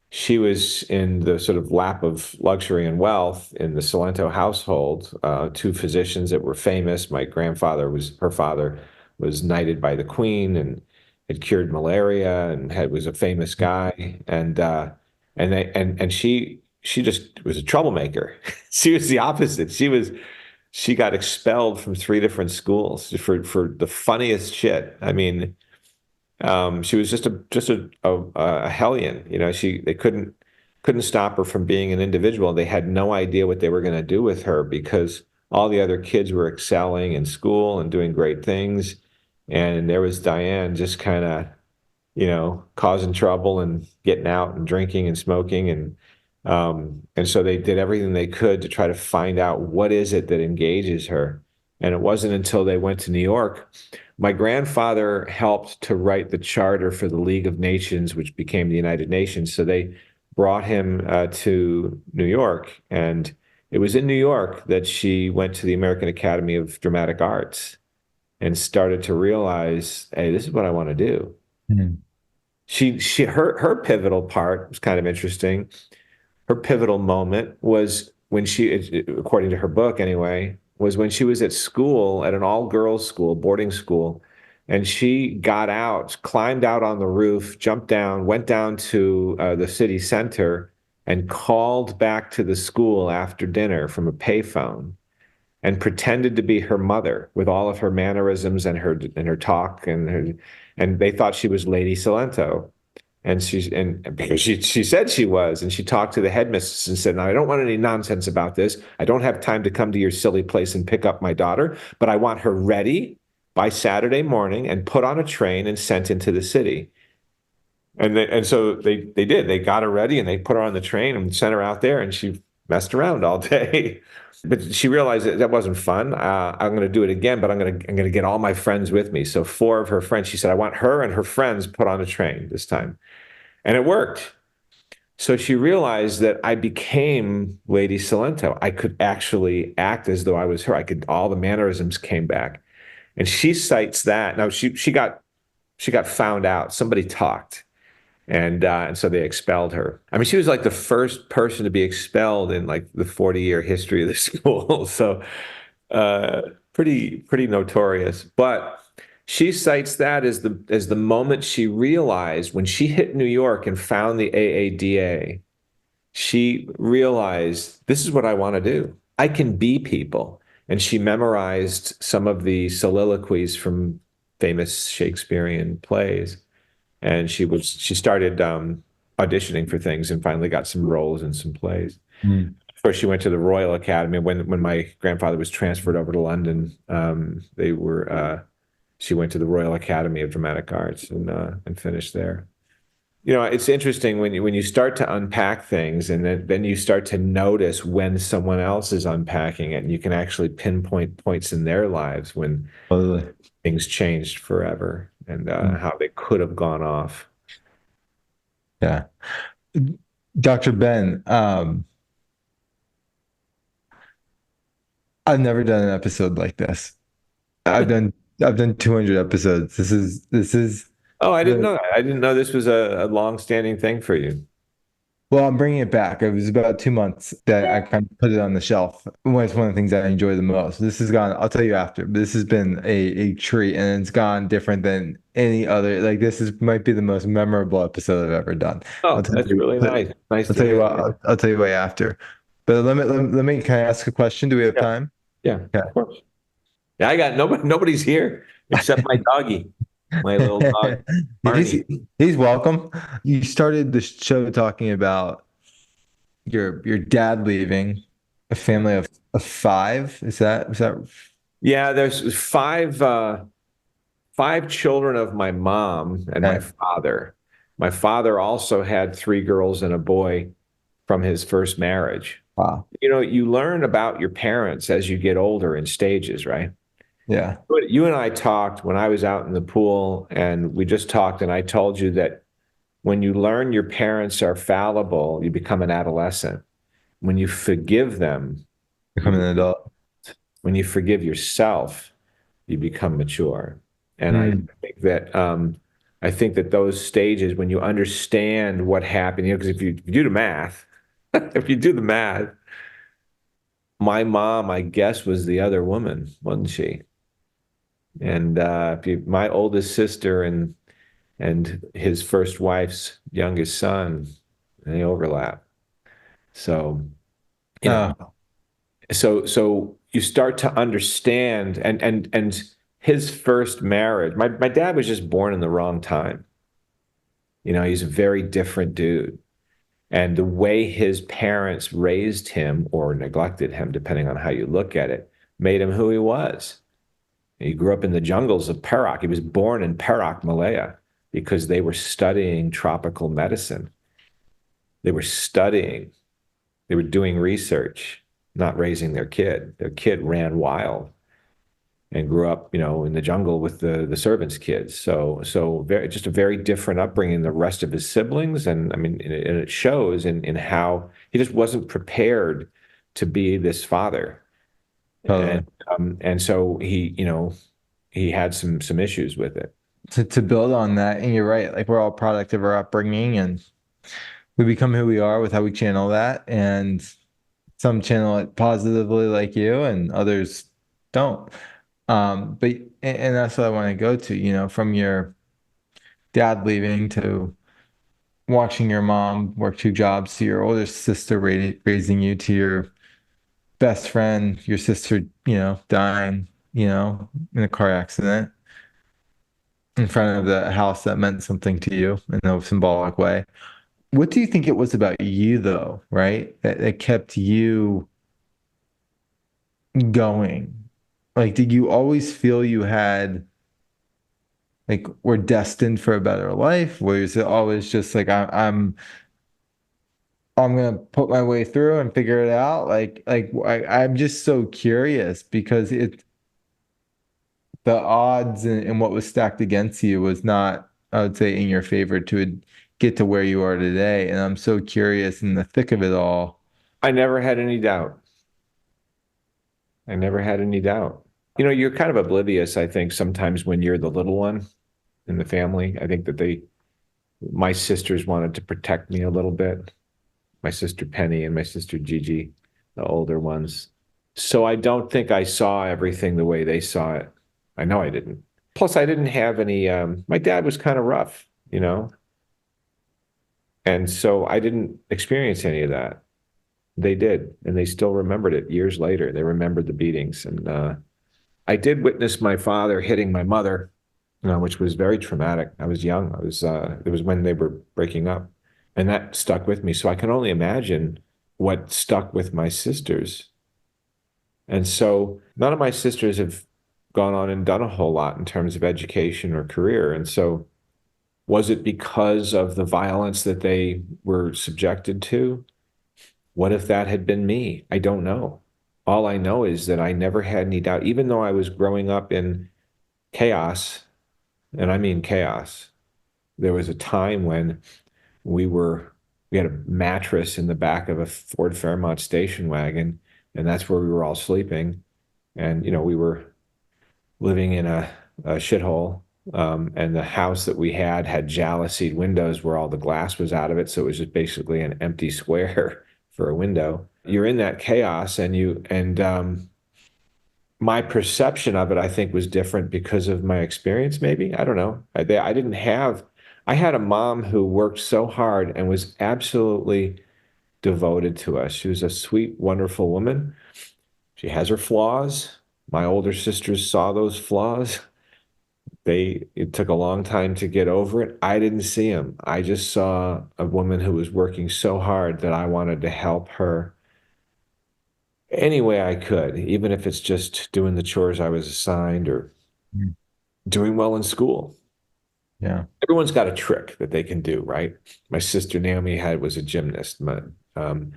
She was in the sort of lap of luxury and wealth in the Cilento household, two physicians that were famous. Her father was knighted by the Queen and had cured malaria and was a famous guy. And she just was a troublemaker. She was the opposite. She got expelled from three different schools for the funniest shit. I mean, she was just a hellion. They couldn't stop her from being an individual. They had no idea what they were going to do with her because all the other kids were excelling in school and doing great things, and there was Diane just kind of, causing trouble and getting out and drinking and smoking and so they did everything they could to try to find out what is it that engages her. And it wasn't until they went to New York. My grandfather helped to write the charter for the League of Nations, which became the United Nations. So they brought him to New York. And it was in New York that she went to the American Academy of Dramatic Arts. and started to realize, hey, this is what I want to do. Hmm. Her pivotal part was kind of interesting. Her pivotal moment was when according to her book anyway, was when she was at school, at an all-girls school, boarding school, and she got out, climbed out on the roof, jumped down, went down to the city center, and called back to the school after dinner from a payphone and pretended to be her mother with all of her mannerisms and her talk and they thought she was Lady Cilento. And because she said she was, and she talked to the headmistress and said, "Now I don't want any nonsense about this. I don't have time to come to your silly place and pick up my daughter, but I want her ready by Saturday morning and put on a train and sent into the city." And so they did. They got her ready and they put her on the train and sent her out there, and she messed around all day. But she realized that wasn't fun. I'm going to do it again, but I'm going to get all my friends with me. So four of her friends, she said, I want her and her friends put on a train this time. And it worked. So she realized that I became Lady Cilento. I could actually act as though I was her. All the mannerisms came back. And she cites that. Now she got found out. Somebody talked. And so they expelled her. I mean, she was like the first person to be expelled in like the 40-year history of the school. So uh, pretty notorious. But she cites that as the moment she realized when she hit New York and found the AADA, she realized this is what I want to do. I can be people. And she memorized some of the soliloquies from famous Shakespearean plays. And she started auditioning for things and finally got some roles in some plays. Hmm. First, she went to the Royal Academy. When my grandfather was transferred over to London, she went to the Royal Academy of Dramatic Arts and finished there. It's interesting when you start to unpack things and then you start to notice when someone else is unpacking it, and you can actually pinpoint points in their lives when Totally. things changed forever and Hmm. how they could have gone off. Yeah. Dr. Ben, I've never done an episode like this. I've done I've done 200 episodes. This is Oh, I didn't the know that. I didn't know this was a long-standing thing for you. well, I'm bringing it back. It was about 2 months that I kind of put it on the shelf. It's one of the things I enjoy the most. This has gone, I'll tell you after, but this has been a treat and it's gone different than any other. Like this is might be the most memorable episode I've ever done. I'll Oh, tell that's you, really but nice. Nice I'll to tell you hear what, that. I'll tell you why after. But let me, can I ask a question? Do we have Yeah, time? yeah, Okay. of course. Yeah, I got nobody. Nobody's here except my doggy, my little dog, He's, Arnie. he's welcome. You started the show talking about your dad leaving a family of five. Is that Yeah, there's five children of my mom and my okay? father. My father also had three girls and a boy from his first marriage. Wow. You learn about your parents as you get older in stages, right? Yeah. But you and I talked when I was out in the pool, and we just talked, and I told you that when you learn your parents are fallible, you become an adolescent. When you forgive them, you Becoming be, an adult. when you forgive yourself, you become mature. And I Mm. think that I think that those stages, when you understand what happened, because if you do the math, if you do the math, my mom, I guess, was the other woman, wasn't she? And my oldest sister and his first wife's youngest son, they overlap. So, you know, Oh, so you start to understand and his first marriage, my dad was just born in the wrong time. He's a very different dude. And the way his parents raised him or neglected him, depending on how you look at it, made him who he was. He grew up in the jungles of Perak. He was born in Perak, Malaya, because they were studying tropical medicine. They were studying, they were doing research, not raising their kid. Their kid ran wild and grew up, in the jungle with the servants' kids. So just a very different upbringing than the rest of his siblings. And I mean, and it shows in how he just wasn't prepared to be this father. totally. And so he he had some issues with it. To build on that, and you're right, like we're all product of our upbringing, and we become who we are with how we channel that. And some channel it positively like you, and others don't. But and that's what I want to go to, from your dad leaving to watching your mom work two jobs to your older sister raising you to your best friend, your sister, dying, in a car accident in front of the house that meant something to you in a symbolic way. What do you think it was about you, though, right? That kept you going? Like, did you always feel you had, like, were destined for a better life? Was it always just like, I'm gonna put my way through and figure it out? I'm just so curious because the odds and what was stacked against you was not, I would say, in your favor to get to where you are today. And I'm so curious in the thick of it all. I never had any doubt. I never had any doubt. You're kind of oblivious, I think, sometimes when you're the little one in the family. I think that my sisters wanted to protect me a little bit. My sister Penny and my sister Gigi, the older ones. So I don't think I saw everything the way they saw it. I know I didn't. Plus, I didn't have any, my dad was kind of rough. And so I didn't experience any of that. They did, and they still remembered it years later. They remembered the beatings. And I did witness my father hitting my mother, which was very traumatic. I was young. It was when they were breaking up. And that stuck with me. So I can only imagine what stuck with my sisters. And so none of my sisters have gone on and done a whole lot in terms of education or career. And so was it because of the violence that they were subjected to? What if that had been me? I don't know. All I know is that I never had any doubt, even though I was growing up in chaos, and I mean chaos. There was a time when we had a mattress in the back of a Ford Fairmont station wagon, and that's where we were all sleeping. And, we were living in a shithole. And the house that we had jalousied windows where all the glass was out of it. So it was just basically an empty square for a window. You're in that chaos, and my perception of it, I think, was different because of my experience, maybe. I don't know. I had a mom who worked so hard and was absolutely devoted to us. She was a sweet, wonderful woman. She has her flaws. My older sisters saw those flaws. It took a long time to get over it. I didn't see them. I just saw a woman who was working so hard that I wanted to help her any way I could, even if it's just doing the chores I was assigned or Mm. doing well in school. Yeah. Everyone's got a trick that they can do, right? My sister Naomi was a gymnast. Um,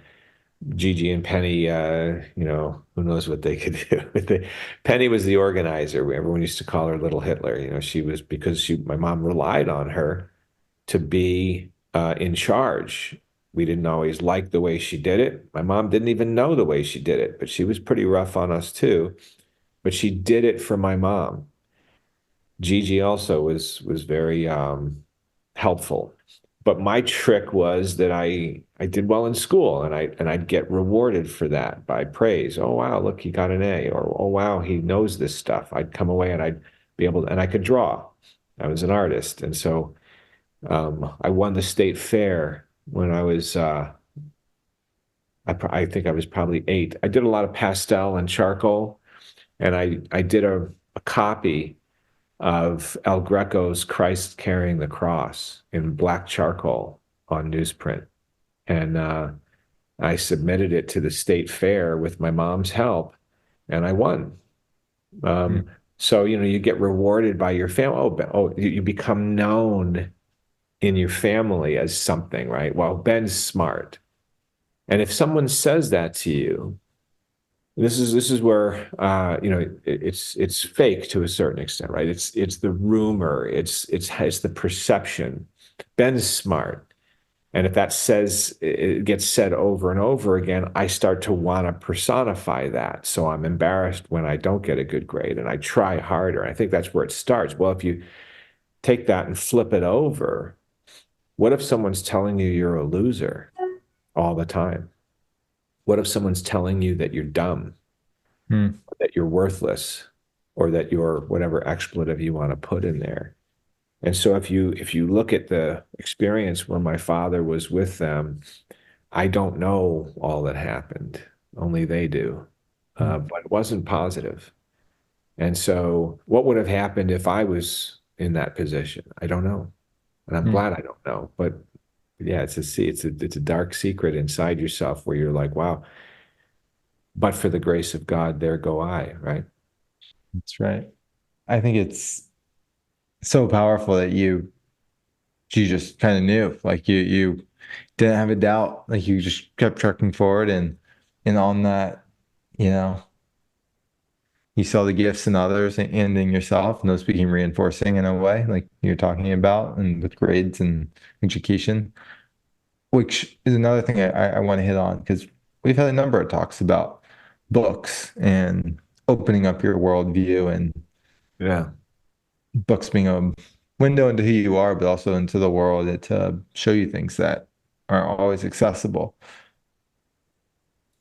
Gigi and Penny, who knows what they could do. Penny was the organizer. Everyone used to call her Little Hitler. She was because my mom relied on her to be in charge. We didn't always like the way she did it. My mom didn't even know the way she did it, but she was pretty rough on us too. But she did it for my mom. Gigi also was very helpful. But my trick was that I did well in school, and I'd get rewarded for that by praise. Oh wow, look, he got an A, or oh wow, he knows this stuff. I'd come away and I'd be able to, and I could draw. I was an artist, and so I won the state fair when I was I think I was probably 8. I did a lot of pastel and charcoal, and I did a copy of El Greco's Christ Carrying the Cross in black charcoal on newsprint. And I submitted it to the state fair with my mom's help, and I won. Mm. So, you get rewarded by your family. You become known in your family as something, right? Well, Ben's smart. And if someone says that to you, this is where it's fake to a certain extent, right? It's the rumor, it's the perception. Ben's smart. And if that says it gets said over and over again, I start to want to personify that. So I'm embarrassed when I don't get a good grade and I try harder. I think that's where it starts. Well, if you take that and flip it over, what if someone's telling you you're a loser all the time? What if someone's telling you that you're dumb, Hmm. that you're worthless, or that you're whatever expletive you want to put in there? And so if you look at the experience where my father was with them, I don't know all that happened. Only they do. But it wasn't positive. And so what would have happened if I was in that position? I don't know. And I'm Hmm. glad I don't know. But yeah, it's a dark secret inside yourself where you're like, wow, but for the grace of God, there go I, right? That's right. I think it's so powerful that you just kind of knew, like you didn't have a doubt, like you just kept trucking forward, and on that, you know, you saw the gifts in others and in yourself, and those became reinforcing in a way, like you're talking about, and with grades and education, which is another thing I want to hit on because we've had a number of talks about books and opening up your worldview and Yeah. books being a window into who you are, but also into the world to show you things that aren't always accessible.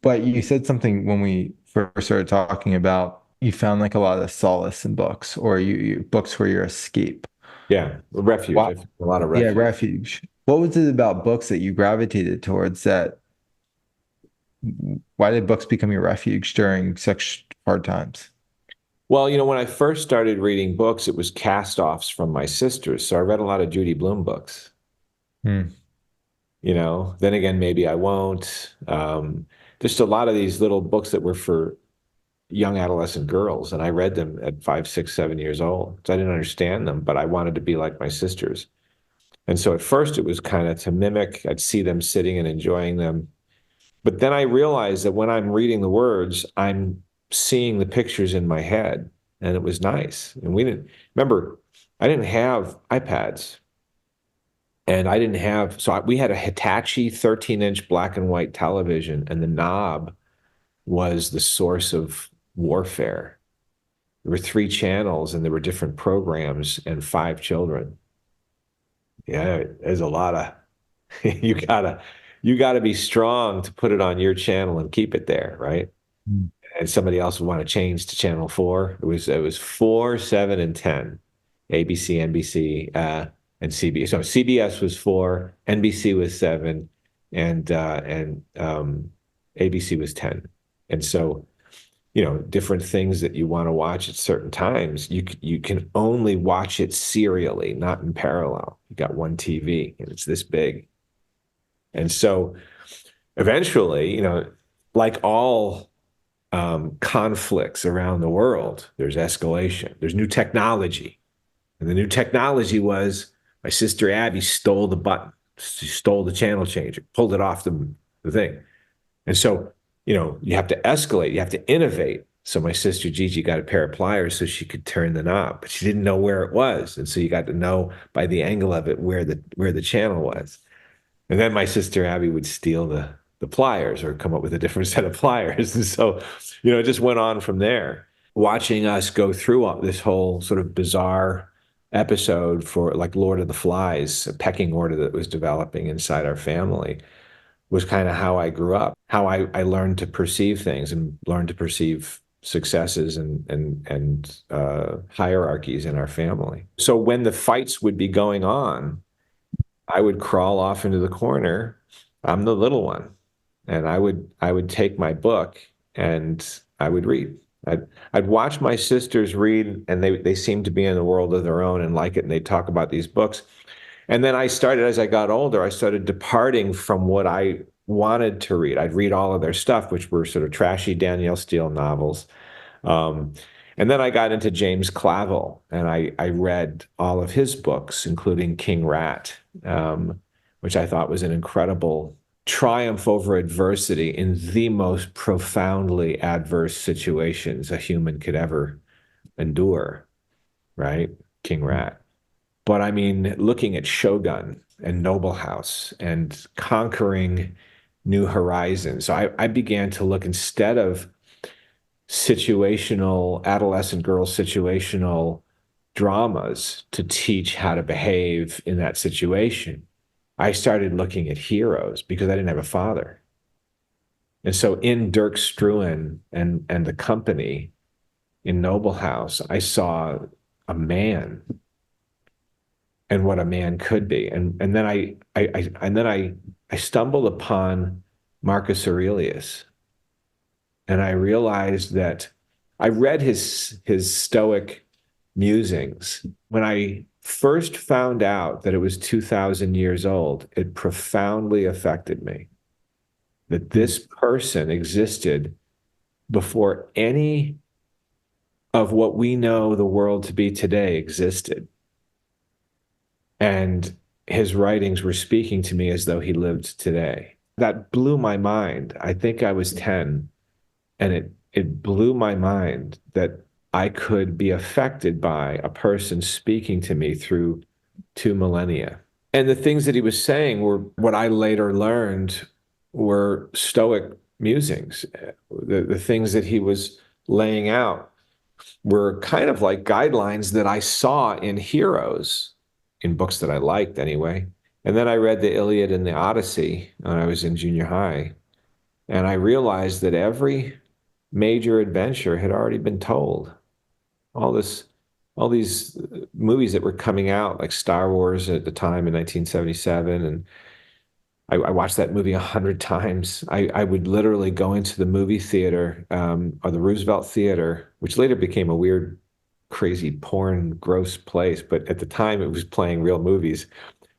But you said something when we first started talking about you found like a lot of solace in books, or books were your escape. Yeah. Refuge. Wow. I found a lot of Yeah, refuge. refuge. What was it about books that you gravitated towards that? Why did books become your refuge during such hard times? Well, when I first started reading books, it was cast-offs from my sisters. So I read a lot of Judy Blume books. Hmm. Then again, maybe I won't. Just a lot of these little books that were for young adolescent girls, and I read them at 5, 6, 7 years old. So I didn't understand them, but I wanted to be like my sisters. And so at first it was kind of to mimic. I'd see them sitting and enjoying them. But then I realized that when I'm reading the words, I'm seeing the pictures in my head, and it was nice. And we didn't remember, I didn't have iPads. And I didn't have, so we had a Hitachi 13-inch black and white television, and the knob was the source of warfare. There were 3 channels, and there were different programs, and 5 children. Yeah, there's a lot of you gotta be strong to put it on your channel and keep it there, right? And somebody else would want to change to channel 4. It was 4, 7, and 10. ABC, NBC, and CBS. So CBS was 4, NBC was 7, and ABC was 10. And so, different things that you want to watch at certain times, you can only watch it serially, not in parallel. You got one TV and it's this big. And so eventually, like all conflicts around the world, there's escalation, there's new technology. And the new technology was my sister Abby stole the button, she stole the channel changer, pulled it off the thing. And so, you have to escalate, you have to innovate. So my sister Gigi got a pair of pliers so she could turn the knob, but she didn't know where it was. And so you got to know by the angle of it where the channel was. And then my sister Abby would steal the pliers or come up with a different set of pliers. And so, it just went on from there. Watching us go through this whole sort of bizarre episode for like Lord of the Flies, a pecking order that was developing inside our family was kind of how I grew up, how I learned to perceive things and learned to perceive successes and hierarchies in our family. So when the fights would be going on, I would crawl off into the corner. I'm the little one, and I would take my book and I would read. I'd watch my sisters read, and they seemed to be in the world of their own and like it, and they'd talk about these books. And then as I got older, I started departing from what I wanted to read. I'd read all of their stuff, which were sort of trashy Danielle Steele novels. Um, and then I got into James Clavell, and I read all of his books, including King Rat, which I thought was an incredible triumph over adversity in the most profoundly adverse situations a human could ever endure, right? King Rat. But I mean, looking at Shogun. and Noble House and conquering new horizons. So I began to look, instead of situational, adolescent girl situational dramas to teach how to behave in that situation, I started looking at heroes because I didn't have a father. And so in Dirk Struan and the company in Noble House, I saw a man and what a man could be. And then I stumbled upon Marcus Aurelius, and I realized that I read his Stoic musings. When I first found out that it was 2,000 years old, it profoundly affected me that Hmm. this person existed before any of what we know the world to be today existed. And his writings were speaking to me as though he lived today. That blew my mind. I think I was 10, and it blew my mind that I could be affected by a person speaking to me through 2 millennia. And the things that he was saying were what I later learned were Stoic musings. The things that he was laying out were kind of like guidelines that I saw in heroes, in books that I liked anyway. And then I read the Iliad and the Odyssey when I was in junior high. And I realized that every major adventure had already been told. All this, all these movies that were coming out, like Star Wars at the time in 1977, and I watched that movie 100 times. I would literally go into the movie theater, or the Roosevelt Theater, which later became a weird, crazy, porn, gross place. But at the time, it was playing real movies.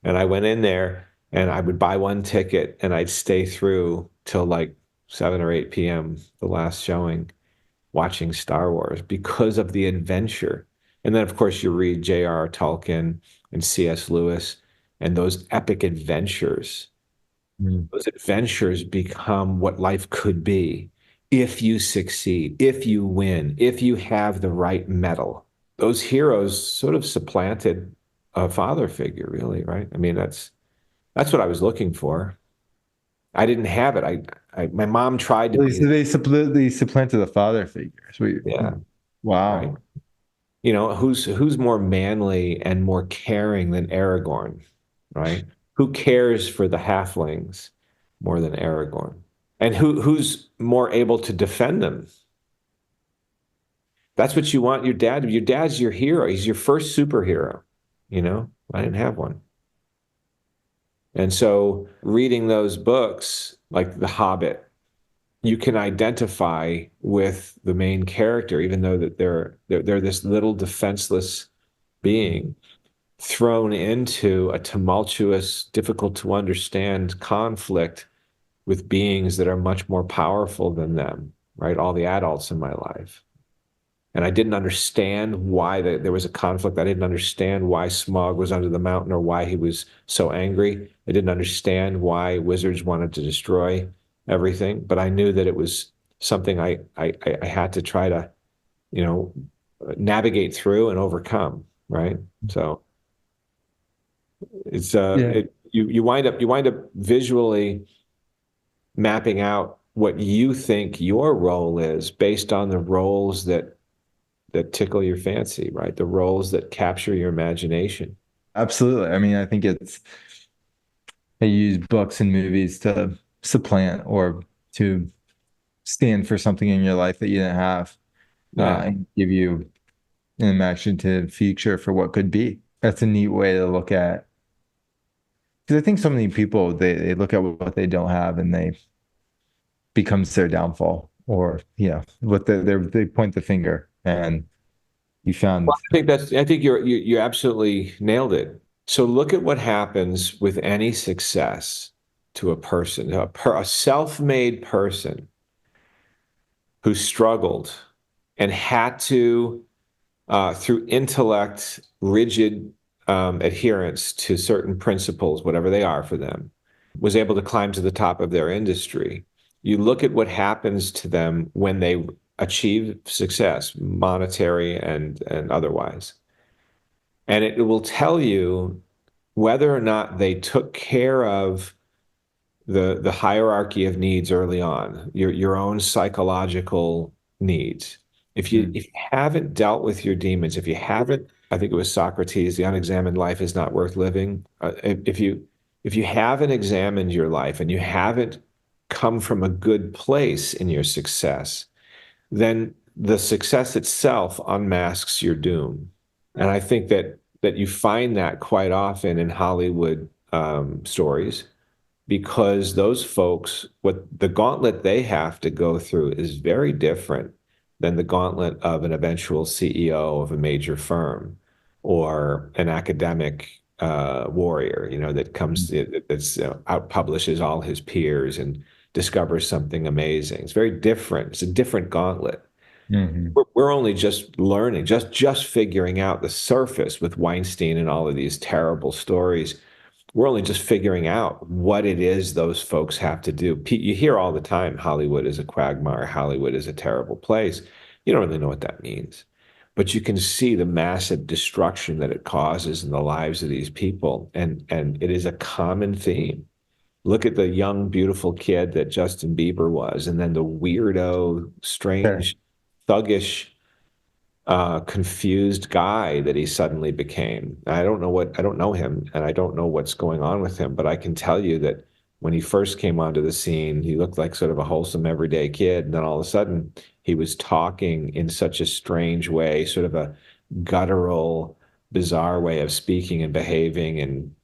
And I went in there and I would buy one ticket and I'd stay through till like 7 or 8 p.m., the last showing, watching Star Wars because of the adventure. And then, of course, you read J.R.R. Tolkien and C.S. Lewis and those epic adventures. Hmm. Those adventures become what life could be if you succeed, if you win, if you have the right mettle. Those heroes sort of supplanted a father figure, really, right? I mean, that's what I was looking for. I didn't have it. My mom tried to be, So they supplanted the father figure. yeah, right. Wow. Who's more manly and more caring than Aragorn, right? Who cares for the halflings more than Aragorn? And who's more able to defend them? That's what you want your dad to be. Your dad's your hero. He's your first superhero. I didn't have one. And so reading those books, like The Hobbit, you can identify with the main character, even though that they're this little defenseless being thrown into a tumultuous, difficult to understand conflict with beings that are much more powerful than them, right? All the adults in my life. And I didn't understand why there was a conflict. I didn't understand why Smaug was under the mountain or why he was so angry. I didn't understand why wizards wanted to destroy everything. But I knew that it was something I had to try to, you know, navigate through and overcome, right? So it's Yeah, you wind up visually mapping out what you think your role is based on the roles that tickle your fancy, right? The roles that capture your imagination. absolutely. I mean, I think they use books and movies to supplant or to stand for something in your life that you didn't have, Yeah. and give you an imaginative future for what could be. That's a neat way to look at. Because I think so many people they look at what they don't have and they becomes their downfall, or what they point the finger and you Well, found. I think you absolutely nailed it. So look at what happens with any success to a person, a self-made person who struggled and had to, through intellect, rigid adherence to certain principles, whatever they are for them, was able to climb to the top of their industry. You look at what happens to them when they achieve success, monetary and otherwise. And it will tell you whether or not they took care of the hierarchy of needs early on, your own psychological needs. Mm. If you haven't dealt with your demons, if you haven't, I think it was Socrates, the unexamined life is not worth living. If you haven't examined your life and you haven't come from a good place in your success, then the success itself unmasks your doom. And I think that you find that quite often in Hollywood stories because those folks, what the gauntlet they have to go through is very different than the gauntlet of an eventual CEO of a major firm or an academic warrior, that that's out publishes all his peers and discovers something amazing. It's very different. It's a different gauntlet. Mm-hmm. We're only just learning, just figuring out the surface with Weinstein and all of these terrible stories. We're only just figuring out what it is those folks have to do. You hear all the time, Hollywood is a quagmire, Hollywood is a terrible place. You don't really know what that means. But you can see the massive destruction that it causes in the lives of these people. And it is a common theme. Look at the young, beautiful kid that Justin Bieber was, and then the weirdo, Sure. strange, thuggish confused guy that he suddenly became. I don't know him and I don't know what's going on with him, but I can tell you that when he first came onto the scene, he looked like sort of a wholesome everyday kid. And then all of a sudden he was talking in such a strange way, sort of a guttural, bizarre way of speaking and behaving and,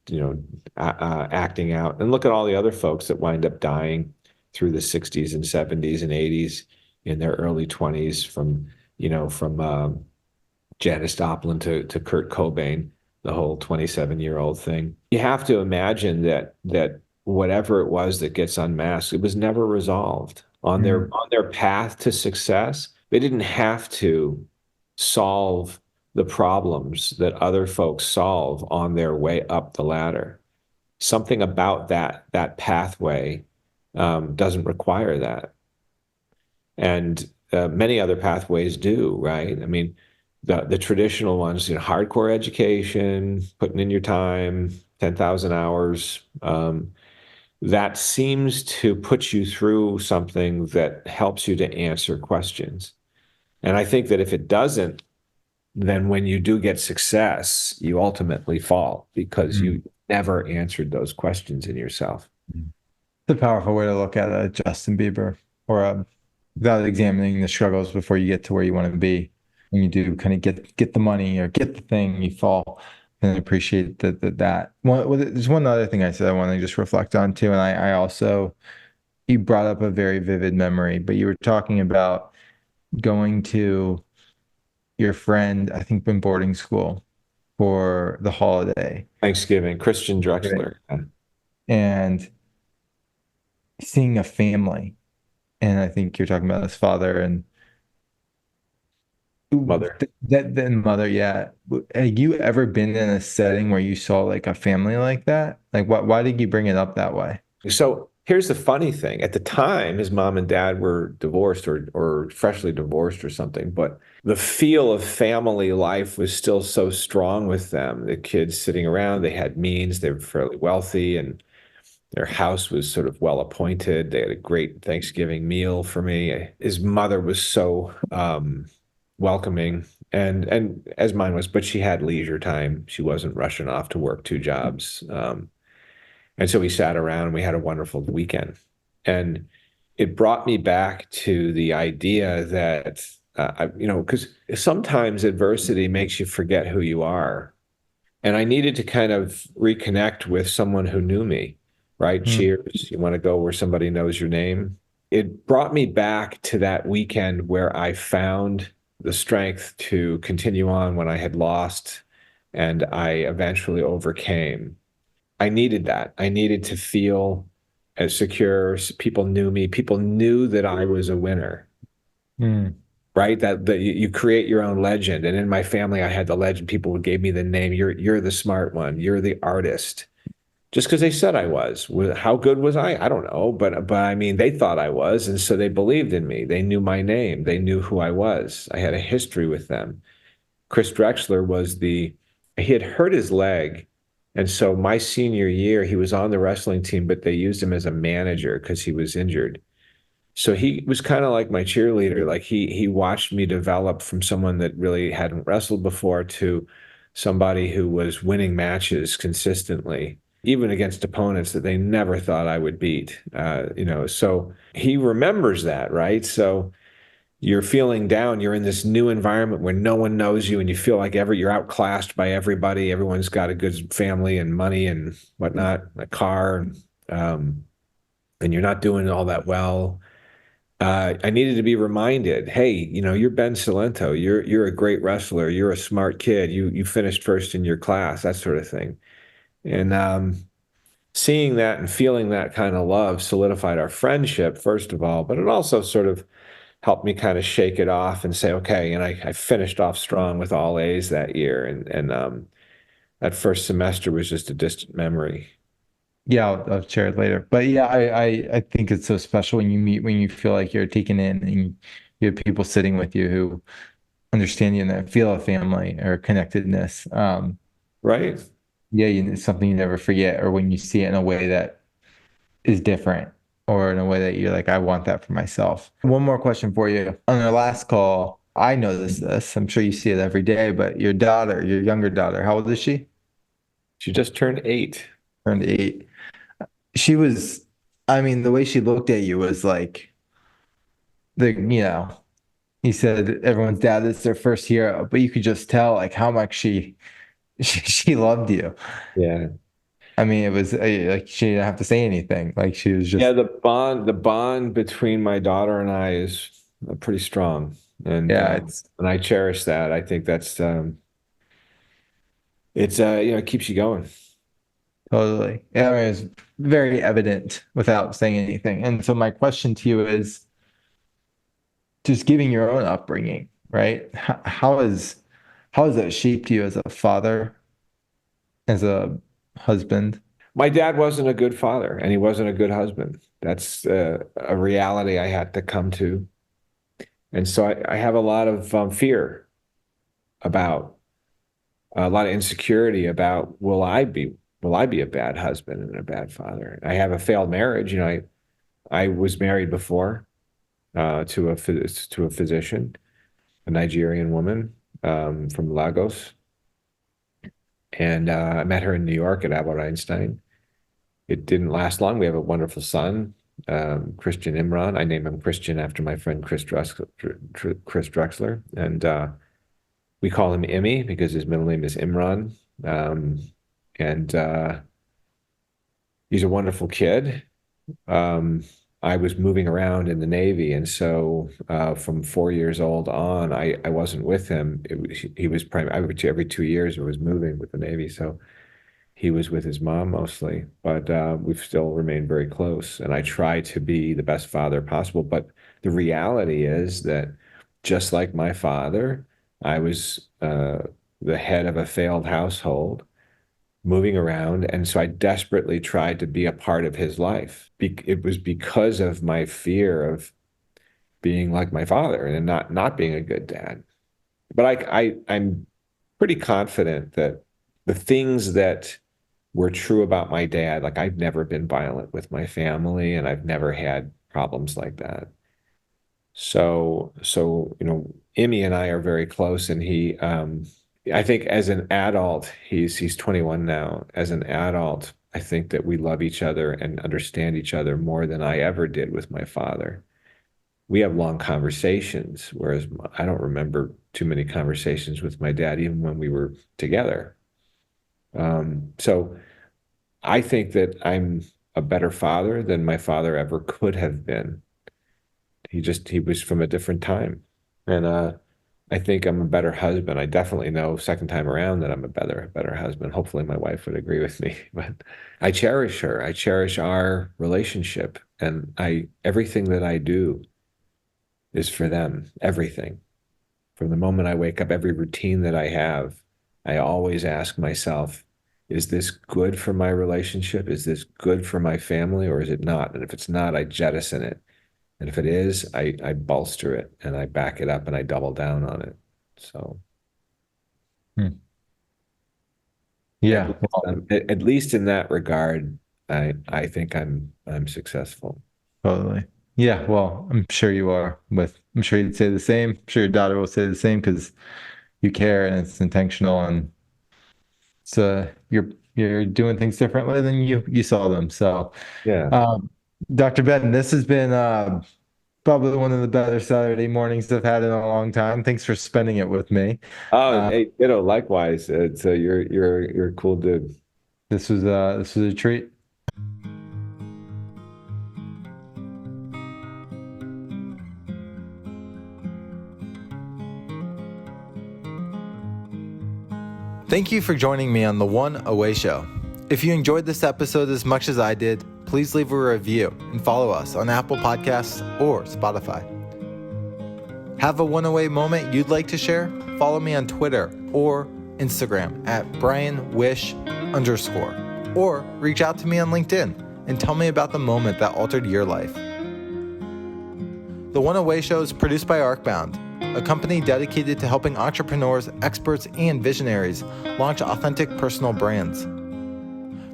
acting out. And look at all the other folks that wind up dying through the 60s and 70s and 80s in their early 20s from Janis Joplin to Kurt Cobain, the whole 27-year-old thing. You have to imagine that whatever it was that gets unmasked, it was never resolved. On Mm. their path to success, they didn't have to solve the problems that other folks solve on their way up the ladder. Something about that pathway doesn't require that. And many other pathways do, right? I mean, the traditional ones, hardcore education, putting in your time, 10,000 hours, that seems to put you through something that helps you to answer questions. And I think that if it doesn't, then when you do get success, you ultimately fall because Mm. you never answered those questions in yourself. It's a powerful way to look at a Justin Bieber or without examining the struggles before you get to where you want to be. When you do kind of get the money or get the thing, you fall and appreciate that. There's one other thing I said I want to just reflect on too, and I also you brought up a very vivid memory, but you were talking about going to your friend, I think in boarding school for the holiday. Thanksgiving, Christian Right. Drexler, And seeing a family. And I think you're talking about his father and mother. that then mother, yeah. Have you ever been in a setting where you saw like a family like that? Like why did you bring it up that way? So here's the funny thing. At the time, his mom and dad were divorced or freshly divorced or something, but the feel of family life was still so strong with them. The kids sitting around, they had means, they were fairly wealthy, and their house was sort of well appointed. They had a great Thanksgiving meal for me. His mother was so welcoming and as mine was, but she had leisure time. She wasn't rushing off to work two jobs. And so we sat around and we had a wonderful weekend. And it brought me back to the idea that, because sometimes adversity makes you forget who you are. And I needed to kind of reconnect with someone who knew me, right? Mm. Cheers. You want to go where somebody knows your name? It brought me back to that weekend where I found the strength to continue on when I had lost and I eventually overcame. I needed that. I needed to feel as secure. People knew me. People knew that I was a winner, Mm. right? That you create your own legend. And in my family, I had the legend. People gave me the name. You're the smart one. You're the artist. Just because they said I was. How good was I? I don't know, but I mean, they thought I was, and so they believed in me. They knew my name. They knew who I was. I had a history with them. Chris Drexler was he had hurt his leg And so my senior year, he was on the wrestling team, but they used him as a manager because he was injured. So he was kind of like my cheerleader. Like he watched me develop from someone that really hadn't wrestled before to somebody who was winning matches consistently, even against opponents that they never thought I would beat. So he remembers that, right? So you're feeling down, you're in this new environment where no one knows you and you feel like you're outclassed by everybody. Everyone's got a good family and money and whatnot, a car, um, and you're not doing all that well. I needed to be reminded, hey, you're Ben Cilento. You're a great wrestler. You're a smart kid. You finished first in your class, that sort of thing. And seeing that and feeling that kind of love solidified our friendship, first of all, but it also sort of helped me kind of shake it off and say, okay. And I finished off strong with all A's that year. And that first semester was just a distant memory. Yeah, I'll share it later. But yeah, I think it's so special when you feel like you're taken in and you have people sitting with you who understand you and that feel a family or connectedness. Right? Yeah, it's something you never forget, or when you see it in a way that is different, or in a way that you're like, I want that for myself. One more question for you. On our last call, I noticed this. I'm sure you see it every day, but your daughter, your younger daughter, how old is she? She just turned 8. Turned 8. She was, I mean, the way she looked at you was like he said everyone's dad is their first hero, but you could just tell like how much she loved you. Yeah. I mean, it was like she didn't have to say anything. Like she was Yeah, just, the bond between my daughter and I is pretty strong, and yeah, um, it's and I cherish that. I think it keeps you going. totally. Yeah, I mean, it's very evident without saying anything. And so my question to you is just giving your own upbringing, right? How has that shaped you as a father, as a husband? My dad wasn't a good father, and he wasn't a good husband. That's a reality I had to come to, and so I have a lot of fear about a lot of insecurity about will I be a bad husband and a bad father? I have a failed marriage. I was married before to a physician, a Nigerian woman from Lagos, and I met her in New York at Albert Einstein. It didn't last long. We have a wonderful son, Christian Imran. I named him Christian after my friend Chris Drexler, and we call him Immy because his middle name is Imran. Um, and He's a wonderful kid. Um, I was moving around in the Navy, and so from 4 years old on, I wasn't with him. He was every 2 years I was moving with the Navy, so he was with his mom mostly. But we've still remained very close, and I try to be the best father possible. But the reality is that just like my father, I was the head of a failed household moving around. And so I desperately tried to be a part of his life. It was because of my fear of being like my father and not being a good dad. But I'm pretty confident that the things that were true about my dad, like I've never been violent with my family and I've never had problems like that. So, Emmy and I are very close, and I think as an adult, he's 21 now. As an adult, I think that we love each other and understand each other more than I ever did with my father. We have long conversations, whereas I don't remember too many conversations with my dad, even when we were together. So I think that I'm a better father than my father ever could have been. He was from a different time. And I think I'm a better husband. I definitely know second time around that I'm a better husband. Hopefully my wife would agree with me. But I cherish her. I cherish our relationship. And I everything that I do is for them. Everything. From the moment I wake up, every routine that I have, I always ask myself, is this good for my relationship? Is this good for my family, or is it not? And if it's not, I jettison it. And if it is, I bolster it and I back it up and I double down on it. So Hmm. At Yeah. least, at least in that regard, I think I'm successful. Totally. Yeah, well, I'm sure you are. I'm sure you'd say the same. I'm sure your daughter will say the same because you care and it's intentional and it's you're doing things differently than you saw them. So, Yeah. um, Dr. Ben, this has been probably one of the better Saturday mornings I've had in a long time. Thanks for spending it with me. Oh, Uh, hey, likewise. It's you're a cool dude. this was a treat. Thank you for joining me on the One Away Show. If you enjoyed this episode as much as I did, please leave a review and follow us on Apple Podcasts or Spotify. Have a one away moment you'd like to share? Follow me on Twitter or Instagram at BrianWish_, or reach out to me on LinkedIn and tell me about the moment that altered your life. The One Away Show is produced by Arcbound, a company dedicated to helping entrepreneurs, experts, and visionaries launch authentic personal brands.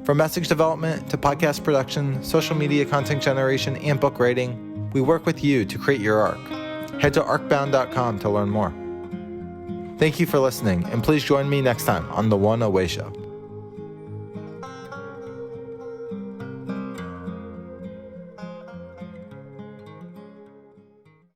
From message development to podcast production, social media content generation, and book writing, we work with you to create your arc. Head to arcbound.com to learn more. Thank you for listening, and please join me next time on The One Away Show.